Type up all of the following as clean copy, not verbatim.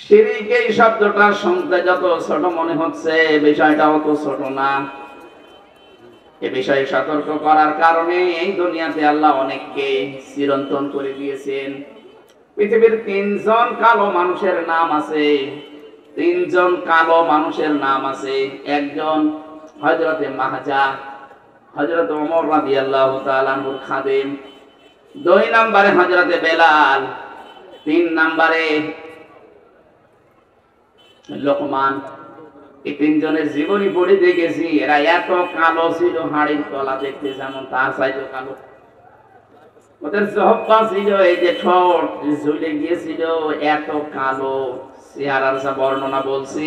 শিরিক এই শব্দটা শুনতে যত ছোট মনে হচ্ছে, বিষয়টা অত ছোট না। এ বিষয়ে সতর্ক করার কারণে এই দুনিয়াতে আল্লাহ অনেককে চিরন্তন করে দিয়েছেন। পৃথিবীর 3 জন কালো মানুষের নাম আছে। 3 জন কালো মানুষের নাম আছে। একজন হযরতে মাহজা, হযরত ওমর রাদিয়াল্লাহু তাআলা আনহুর খাদেম। 2 নম্বরে হযরতে বেলাল। 3 নম্বরে লোকমান। এই 3 জনের জীবনী পড়ে দেখেছি, এরা এত কালো ছিল, হাড়ির তলা দেখতে যেমন তার চাইতে কালো। ওদের জহব্বা ছিল, এই যে ঠোঁট ঝুলে গিয়েছিল, এত কালো। চেহারার যা বর্ণনা বলছি,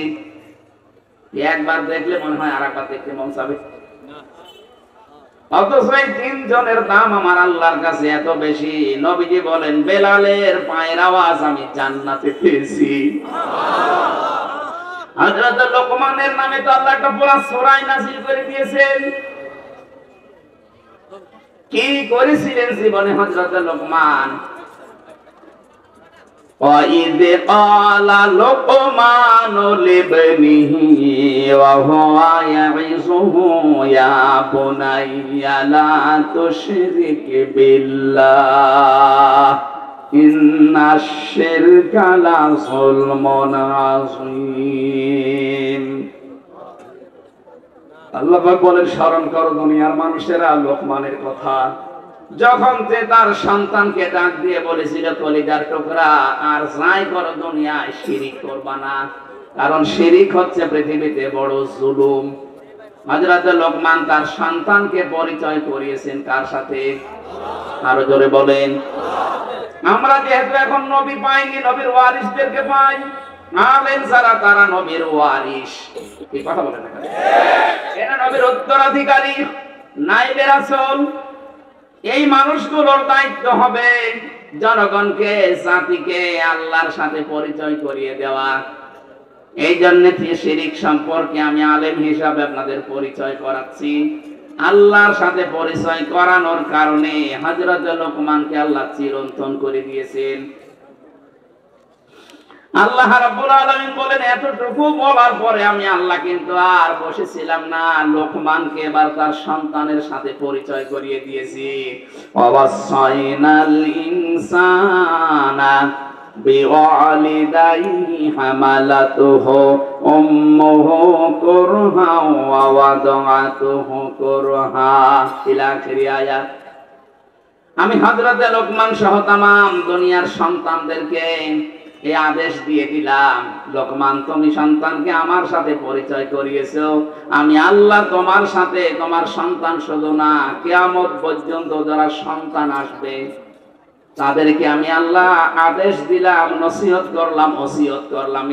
একবার দেখলে মনে হয় আরেকবার দেখতে মন চাবে। অথচ এই 3 জনের নাম আমার আল্লাহর কাছে এত বেশি। নবীজি বলেন, বেলালের পায়ের আওয়াজ আমি জান্নাতে পেয়েছি। হযরত লোকমানের নামে তো আল্লাহ একটা পুরো সূরা নাযিল করে দিয়েছেন। কি করেছিলেন জীবনে হযরত লোকমান? وَإِذْ قَالَ لُقْمَانُ لِابْنِهِ وَهُوَ يَعِظُهُ يَا بُنَيَّ لَا تُشْرِكْ بِاللَّهِ إِنَّ الشِّرْكَ لَظُلْمٌ عَظِيمٌ। আল্লাহ পাক বলেন, স্মরণ করো দুনিয়ার মানুষেরা লোকমানের কথা, যখন সে তার সন্তানকে ডাক দিয়ে বলেছিল, কলিজার টুকরা, আর যাই করো দুনিয়ায় শিরিক করবা না, কারণ শিরিক হচ্ছে পৃথিবীতে বড় জুলুম। হযরত লোকমান তার সন্তানকে পরিচয় করিয়েছেন কার সাথে? আরো জোরে বলেন। আমরা যেহেতু এখন নবী পাইনি, নবীর ওয়ারিসদেরকে পাই। আলেম যারা, তারা নবীর ওয়ারিস। কি কথা বলেন না? এরা নবীর উত্তরাধিকারী, নাইবে রাসূল। এই মানুষগুলোর দায়িত্ব হবে জনগণকে, জাতিকে আল্লাহর সাথে পরিচয় করিয়ে দেওয়া। এই জন্য শিরিক সম্পর্কে আমি আলেম হিসাবে আপনাদের পরিচয় করাচ্ছি। আল্লাহর সাথে পরিচয় করানোর কারণে হযরত লোকমানকে আল্লাহ চিরন্তন করে দিয়েছেন। আল্লাহ রাব্বুল আলামিন বলেন, এতটুকু বলার পরে আমি আল্লাহ কিন্তু আর বসেছিলাম না, লোকমানকে এবার তার সন্তানের সাথে পরিচয় করিয়ে দিয়েছি। ওয়াসাইনাল ইনসানা বিওয়ালিদাইহি হামালাতুহু উম্মুহু কুরহা ওয়া ওয়াদাআতুহু কুরহা ইলা আখির আয়াত। আমি হযরত লোকমান সহ তামাম দুনিয়ার সন্তানদেরকে এই আদেশ দিয়ে দিলাম, লোকমান তুমি সন্তানকে আমার সাথে পরিচয় করিয়েছো। আমি আল্লাহ তোমার সাথে, তোমার সন্তান শুধু না, কিয়ামত পর্যন্ত যারা সন্তান আসবে তাদেরকে আমি আল্লাহ আদেশ দিলাম, নসিহত করলাম, ওসিয়ত করলাম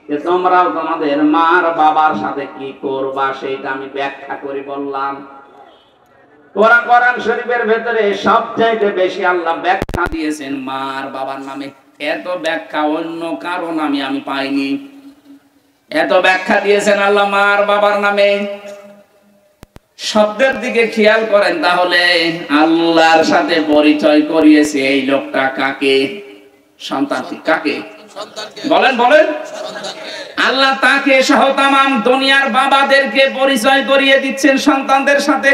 যে তোমরাও তোমাদের মার বাবার সাথে কি করবা সেটা আমি ব্যাখ্যা করে বললাম। কোরআন শরীফের ভেতরে সবচাইতে বেশি আল্লাহ ব্যাখ্যা দিয়েছেন মার বাবার নামে। এত ব্যাখ্যা অন্য কারণ আমি পাইনি। এত ব্যাখ্যা দিয়েছেন আল্লাহ মার বাবার নামে। শব্দের দিকে খেয়াল করেন তাহলে, আল্লাহর সাথে পরিচয় করিয়েছে এই লোকটা কাকে? সন্তানকে। কাকে? বলেন বলেন। আল্লাহ তাকে সহ তামাম দুনিয়ার বাবাদেরকে পরিচয় করিয়ে দিচ্ছেন সন্তানদের সাথে।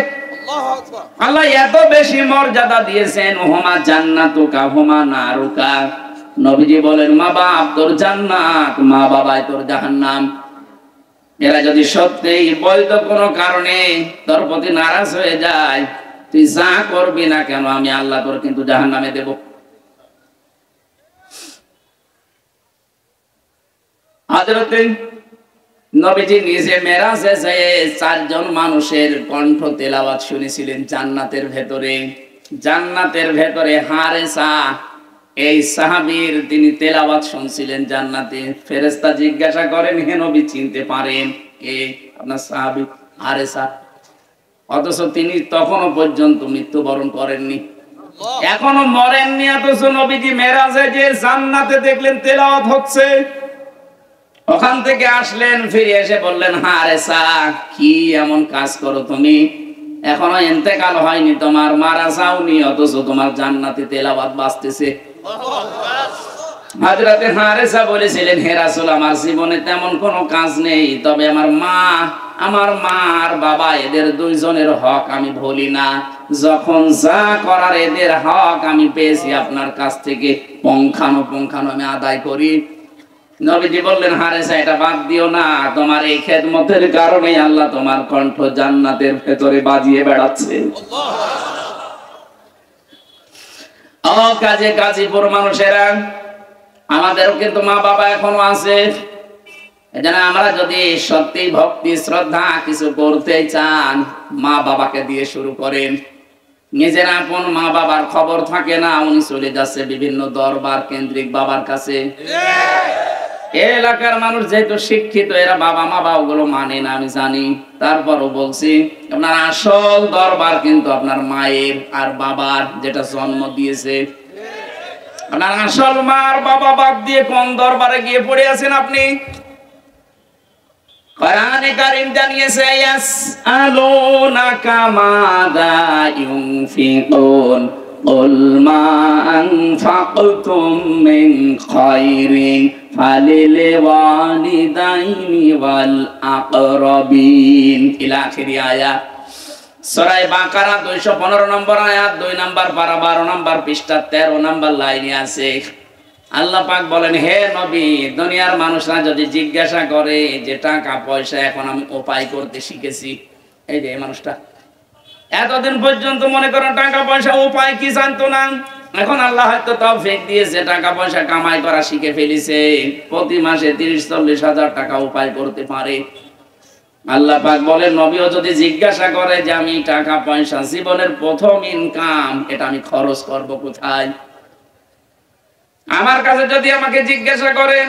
আল্লাহ এত বেশি মর্যাদা দিয়েছেন, হুমা জান্নাতুকা হুমা নারুকা। নবীজি বলেন, মা বাপ তোর জান্নাত, মা বাবাই তোর জাহান্নাম। এরা যদি সত্যিই বৈধ কোনো কারণে তোর প্রতি নারাজ হয়ে যায়, তুই যা করবি না কেন, আমি আল্লাহ তোর কিন্তু জাহান্নামে দেব। হযরত নবীজি নিজে মেরাজে যেয়ে 4 জন মানুষের কণ্ঠ তেলাওয়াত শুনেছিলেন জান্নাতের ভেতরে। জান্নাতের ভেতরে হারেসা, এই সাহাবীর তিনি তেলাওয়াত শুনছিলেন জান্নাতে। ফেরেশতা জিজ্ঞাসা করেন, হে নবী চিনতে পারেন কে আপনার সাহাবী হারেসা? অথচ তিনি তখনও পর্যন্ত মৃত্যুবরণ করেননি, এখনো মরেননি। অথচ নবীজি মেরাজে যে জান্নাতে দেখলেন তেলাওয়াত হচ্ছে, ওখান থেকে আসলেন, ফিরে এসে বললেন, হারেসা কি এমন কাজ করো তুমি? এখনো ইন্তেকাল হয়নি তোমার, মারা যাওনি, অথচ তোমার জান্নাতে তেলাওয়াত বাজতেছে। হযরতে হারেসা বলেছিলেন, হে রাসূল, আমার জীবনে তেমন কোনো কাজ নেই, তবে আমার মা, আমার মা আর বাবা, এদের দুইজনের হক আমি ভুলি না। যখন যা করার এদের হক আমি পেয়েছি আপনার কাছ থেকে, পুঙ্খানুপুঙ্খানু আমি আদায় করি। নবীজি বললেন, হারেসা, এটা বাদ দিও না, তোমার এই খেদমতের কারণে আল্লাহ তোমার কণ্ঠ জান্নাতের ভেতরে বাজিয়ে বেড়াচ্ছে। ও কাজে গাজীপুর মানুষেরা, আমাদেরও কিন্তু মা বাবা এখনো আছে। এজন্য আমরা যদি সত্যি ভক্তি শ্রদ্ধা কিছু করতে চান, মা বাবাকে দিয়ে শুরু করেন। নিজের আপন মা বাবার খবর থাকে না, উনি চলে যাচ্ছে বিভিন্ন দরবার কেন্দ্রিক বাবার কাছে। এলাকার মানুষ যেহেতু শিক্ষিত, এরা বাবা মা বাবা ওগুলো মানে না, আমি জানি। তারপরও বলছি, আপনার আসল দরবার কিন্তু আপনার মায়ের আর বাবার, যেটা জন্ম দিয়েছে। আপনার আসল মা আর বাবা বাদ দিয়ে কোন দরবারে গিয়ে পড়ে আছেন আপনি? কোরআনে কারীম জানিয়েছে, ইয়াসআলুনাকা মাযা ইউনফিকুন কুল মা আনফাকতুম মিন খায়রিন ফালিল ওয়ালিদাইনি ওয়াল আকরাবিন ইলা আখির আয়াত। সূরা বাকারা 215 নম্বর আয়াত, 2 নম্বর পারা 12 নম্বর পৃষ্ঠা 13 নম্বর লাইনে আছে। আল্লাহ পাক বলেন, হে নবী, দুনিয়ার মানুষরা যদি জিজ্ঞাসা করে যে টাকা পয়সা এখন আমি উপায় করতে শিখেছি, এই যে এই মানুষটা এতদিন পর্যন্ত মনে করেন টাকা পয়সা উপায় কি জানতো না, এখন আল্লাহ হয়তো তৌফিক দিয়েছে, টাকা পয়সা কামাই করা শিখে ফেলেছে, প্রতি মাসে 30-40 হাজার টাকা উপায় করতে পারে। আল্লাহ পাক বলেন, নবীও যদি জিজ্ঞাসা করে যে আমি টাকা পয়সা, জীবনের প্রথম ইনকাম, এটা আমি খরচ করব কোথায়? আমার কাছে যদি আমাকে জিজ্ঞাসা করেন,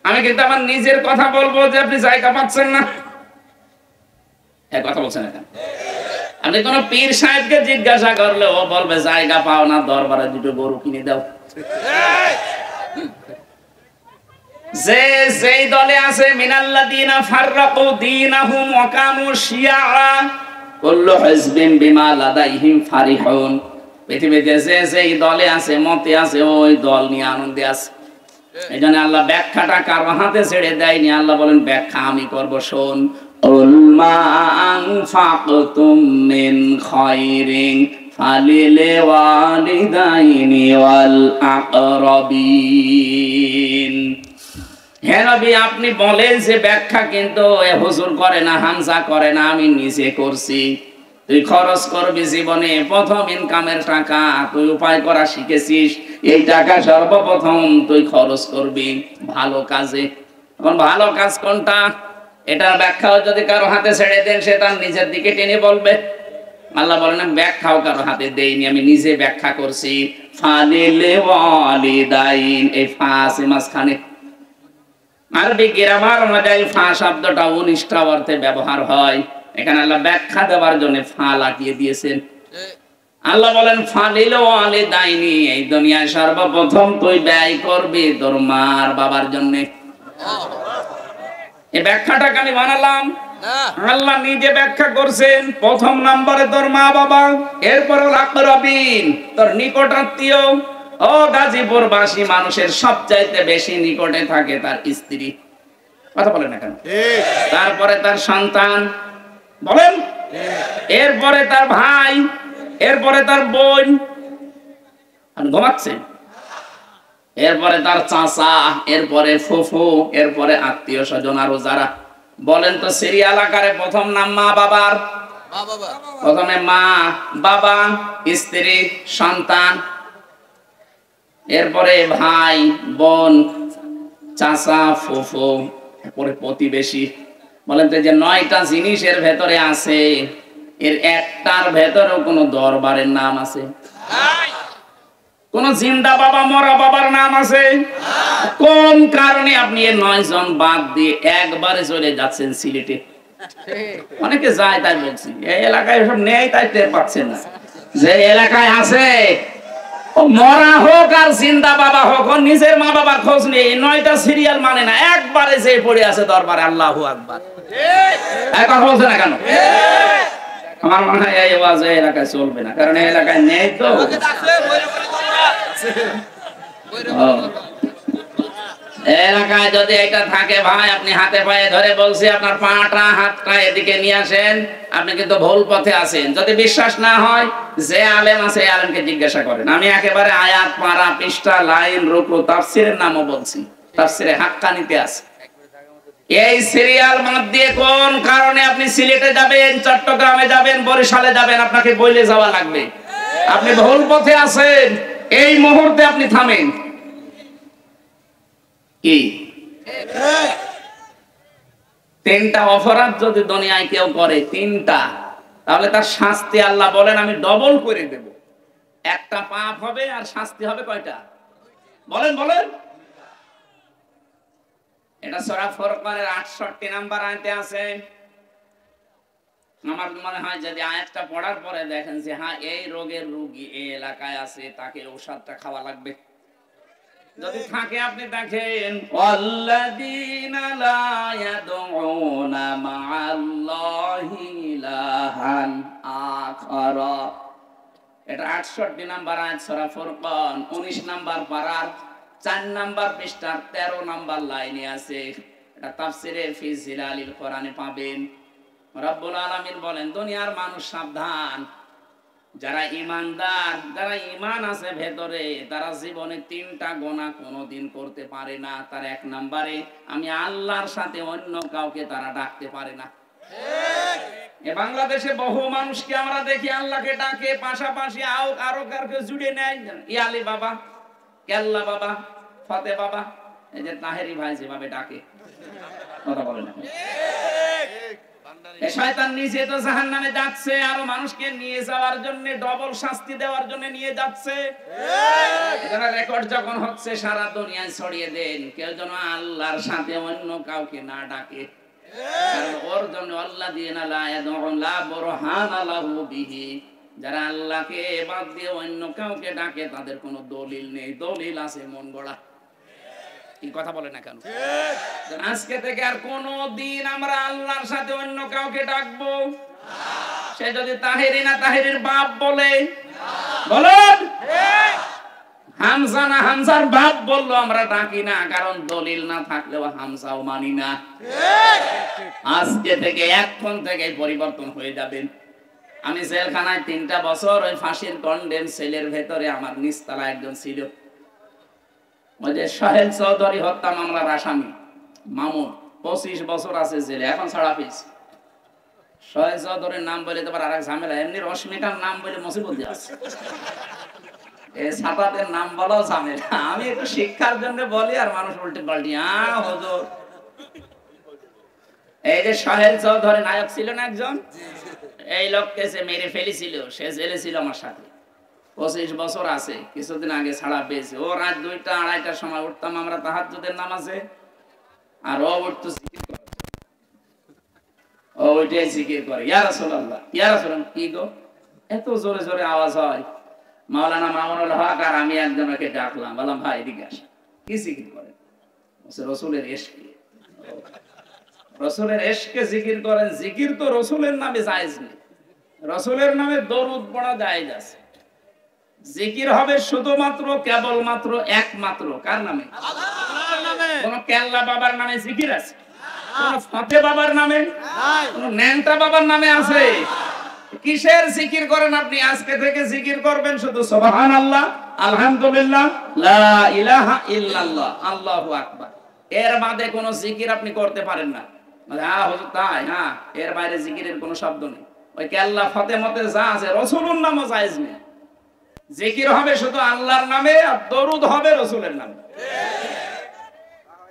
আমি কিন্তু আমার নিজের কথা বলবো যে আপনি জায়গা পাচ্ছেন না। এক কথা বলছেন না? আপনি কোন পীর সাহেবকে জিজ্ঞাসা করলে ও বলবে জায়গা পাও না, দরবারে দুটো গরু কিনে দাও। যে যেই দলে আছে, মিনাল্লাযিনা ফাররাকু দীনাহুম ওয়া কানু শিয়া কুল্লু হিজবিন বিমা লাদাইহিম ফারিহুন। পৃথিবীতে যে যেই দলে আছে, মতে আছে, ওই দল নিয়ে আনন্দে আছে। এইজন্য আল্লাহ ব্যাখ্যাটা কারো হাতে ছেড়ে দেয়নি। আল্লাহ বলেন, ব্যাখ্যা আমি করব, শোন। কুল মা আনফাকতুম মিন খায়রিন ফালিল ওয়ালিদাইনি ওয়াল আকরাবিন। হে নবী, আপনি বলেন যে ব্যাখ্যা কিন্তু এ হুজুর করে না, হামজা করে না, আমি নিজে করছি। তুই খরচ করবি জীবনে প্রথম ইনকামের টাকা, তুই উপায় করা শিখেছিস, এই টাকা সর্বপ্রথম তুই খরচ করবি ভালো কাজে। এখন ভালো কাজ কোনটা, এটার ব্যাখ্যাও যদি কারো হাতে ছেড়ে দেন, সে তার নিজের দিকে টেনে বলবে। আল্লাহ বলেন, ব্যাখ্যাও কারো হাতে দেইনি, আমি নিজে ব্যাখ্যা করছি। ফালিল ওয়ালিদাইন, এই ফা আছে মাঝখানে। আরবি গ্রামার অনুযায়ী ফা শব্দটা 19টা অর্থে ব্যবহার হয়। এখানে আল্লাহ ব্যাখ্যা দেওয়ার জন্য ফা লাগিয়ে দিয়েছেন। আল্লাহ বলেন, ফালিল ওয়ালিদাইনি, এই দুনিয়ায় সর্বপ্রথম তুই ব্যয় করবি তোর মা আর বাবার জন্য। এই ব্যাখ্যাটাকে আমি বানালাম, আল্লাহ নিজে ব্যাখ্যা করছেন। প্রথম নম্বরে তোর মা বাবা, এরপর আকরাবিন, তোর নিকট আত্মীয়। ও গাজীপুরবাসী মানুষের সবচাইতে বেশি নিকটে থাকে তার স্ত্রী। কথা বলেন না কেন? তারপরে তার সন্তান, বলেন, এরপরে তার ভাই, এরপরে তার বোন, ঘুমাচ্ছে, এরপরে তার চাচা, এরপরে ফুফু, এরপরে আত্মীয় স্বজন। আরো যারা, বলেন তো সিরিয়াল আকারে প্রথম নাম মা বাবার। প্রথমে মা, বাবা, স্ত্রী, সন্তান, এরপরে ভাই, বোন, চাচা, ফুফু, এরপরে প্রতিবেশী। বলেন তো যে 9টা জিনিসের ভেতরে আছে, এর একটার ভেতরেও কোন দরবারের নাম আছে? কোন জিন্দা বাবা মরা বাবার নাম আছে? কোন কারণে আপনি এই 9 জন বাদ দিয়ে একবারে চলে যাচ্ছেন সিলেটে? অনেকে যায় তাই বলছি, এই এলাকায় সব নেই তাই টের পাচ্ছেন না। যে এলাকায় আছে, ও মরা হোক আর জিন্দা বাবা হোক, ও নিজের মা বাবার খোঁজ নেই, 9টা সিরিয়াল মানে না, একবারে যে পড়ে আছে দরবারে। আল্লাহু আকবার। এখন বলছে না কেন? আমার মনে হয় এই আওয়াজ এই এলাকায় চলবে না, কারণ এই এলাকায় নেই তো। এলাকায় যদি এটা থাকে ভাই, আপনি হাতে পায়ে ধরে বলছি আপনার পাটা হাতটা এদিকে নিয়ে আসেন, আপনি কিন্তু ভুল পথে আছেন। যদি বিশ্বাস না হয়, যে আলেম আছে এই আলেমকে জিজ্ঞাসা করেন। আমি একেবারে আয়াত, পারা, পৃষ্ঠা, লাইন, রুকু, তাফসীরের নামও বলছি। তাফসীরে হাক্কানিতে আছে। এই সিরিয়াল বাদ দিয়ে কোন কারণে আপনি সিলেটে যাবেন, চট্টগ্রামে যাবেন, বরিশালে যাবেন, আপনাকে বইলে যাওয়া লাগবে। আপনি ভুল পথে আছেন, এই মুহূর্তে আপনি থামেন। কি তিনটা অপরাধ যদি দুনিয়ায় কেউ করে, তিনটা, তাহলে তার শাস্তি আল্লাহ বলেন আমি ডবল করে দেব। একটা পাপ হবে আর শাস্তি হবে কয়টা? বলেন বলেন। এটা সূরা ফুরকানের 68 নাম্বার আয়াতে আছে। আমার মনে হয় যদি আয়াতটা পড়ার পরে দেখেন যে হ্যাঁ এই রোগের রোগী এই এলাকায় আছে, তাকে ঔষধটা খাওয়া লাগবে। যদি থাকে আপনি দেখেন, ওয়াল্লাযীনা লা ইয়াদউনা মা'আল্লাহি ইলাহান আখারা। এটা 68 নাম্বার আয়াত সূরা ফুরকান 19 নাম্বার পারার 4 নাম্বার পৃষ্ঠার 13 নাম্বার লাইনে আছে। এটা তাফসীরে ফি জিলালিল কোরআনে পাবেন। রব্বুল আলামিন বলেন দুনিয়ার মানুষ সাবধান, যারা ঈমানদার, যারা ঈমান আছে ভেতরে, তারা জীবনে তিনটা গুনাহ কোনোদিন করতে পারে না। তার এক নম্বরে আমি আল্লাহর সাথে অন্য কাউকে তারা ডাকতে পারে না। ঠিক। বাংলাদেশে বহু মানুষকে আমরা দেখি আল্লাহকে ডাকে, পাশাপাশি আরো কারকে জুড়ে নেয়। ইয়ালি বাবা, কেল্লা বাবা, ফতে বাবা, এই যে তাহেরি ভাই যেভাবে ডাকে, কথা বলে না। শয়তান নিজে তো জাহান্নামে যাচ্ছে, আর মানুষকে নিয়ে যাওয়ার জন্য ডবল শাস্তি দেওয়ার জন্য নিয়ে যাচ্ছে। এখানে রেকর্ড যখন হচ্ছে সারা দুনিয়ায় ছড়িয়ে দেন, কেউ যেন আল্লাহর সাথে অন্য কাউকে না ডাকে। কারণ ওর জন্য আল্লাযীনা লা ইয়াদউনা বুরহানা লাহু বিহি, যারা আল্লাহকে বাদ দিয়ে অন্য কাউকে ডাকে তাদের কোনো দলিল নেই, দলিল আছে মন গড়া। এই কথা বলে না কেন? আজকে থেকে আর কোনদিন আমরা আল্লাহর সাথে অন্য কাউকে ডাকবো না। সে যদি তাহেরি না তাহেরির বাপ বলে, বলুন হামজা না হামজার বাপ বললো, আমরা ডাকি না, কারণ দলিল না থাকলেও হামজাও মানি না। আজকে থেকে এখন থেকে পরিবর্তন হয়ে যাবেন। আমি জেলখানায় 3টা বছর ওই ফাঁসির কন্ডেম সেলের ভেতরে আমার নিচতলা একজন ছিল, ওই যে সোহেল চৌধুরী হত্যা মামলার আসামি মামুন, 25 বছর আছে জেলে, এখন ছাড়া পেয়েছে। সোহেল চৌধুরীর নাম বলে তোমার আরেক ঝামেলা, এমনি রশ্মিকার নাম বলে মুসিবত আছে, এই ছাতাদের নাম বলাও ঝামেলা। আমি একটু শিক্ষার জন্য বলি আর মানুষ উল্টে পাল্টি হুজুর। এই যে সোহেল চৌধুরী নায়ক ছিল না একজন, এই লোককে সে মেরে ফেলেছিল, সে জেলে ছিল আমার সাথে 25 বছর আছে, কিছুদিন আগে ছাড়া পেয়েছে। ও রাত 2টা 2:30টার সময় উঠতাম আমরা তাহাজ্জুদের নামাজে, আর ও উঠতো জিকির করে, ও ওইটাই জিকির করে, ইয়া রাসূলুল্লাহ ইয়া রাসূলুল্লাহ। কি গো এত জোরে জোরে আওয়াজ হয়? মাওলানা মামুনুল হক আর আমি একজনকে ডাকলাম, বললাম ভাই এদিকে আসেন, কি জিকির করেন? বলছে রাসূলের ইশকে। রাসূলের ইশকে জিকির করেন? জিকির তো রাসূলের নামে জায়েজ নেই, রাসূলের নামে দরুদ পড়া জায়েজ আছে। জিকির হবে শুধুমাত্র কেবলমাত্র একমাত্র কার নামে? আল্লাহর নামে। কোন কেল্লা বাবার নামে জিকির আছে? কোন ফতে বাবার নামে, কোন নেংটা বাবার নামে আছে? কিসের জিকির করেন আপনি? আজকে থেকে জিকির করবেন শুধু সুবহানাল্লাহ, আলহামদুলিল্লাহ, লা ইলাহা ইল্লাল্লাহ, আল্লাহু আকবার। এর বাদে কোনো জিকির আপনি করতে পারেন না। মানে হুজুর তাই? হ্যাঁ, এর বাইরে জিকিরের কোনো শব্দ নেই। ওই কেল্লা ফতে মতে যা আছে রাসূলুর নামও জায়েজ নেই। জিকির হবে শুধু আল্লাহর নামে, আর দরুদ হবে রাসূলের নামে।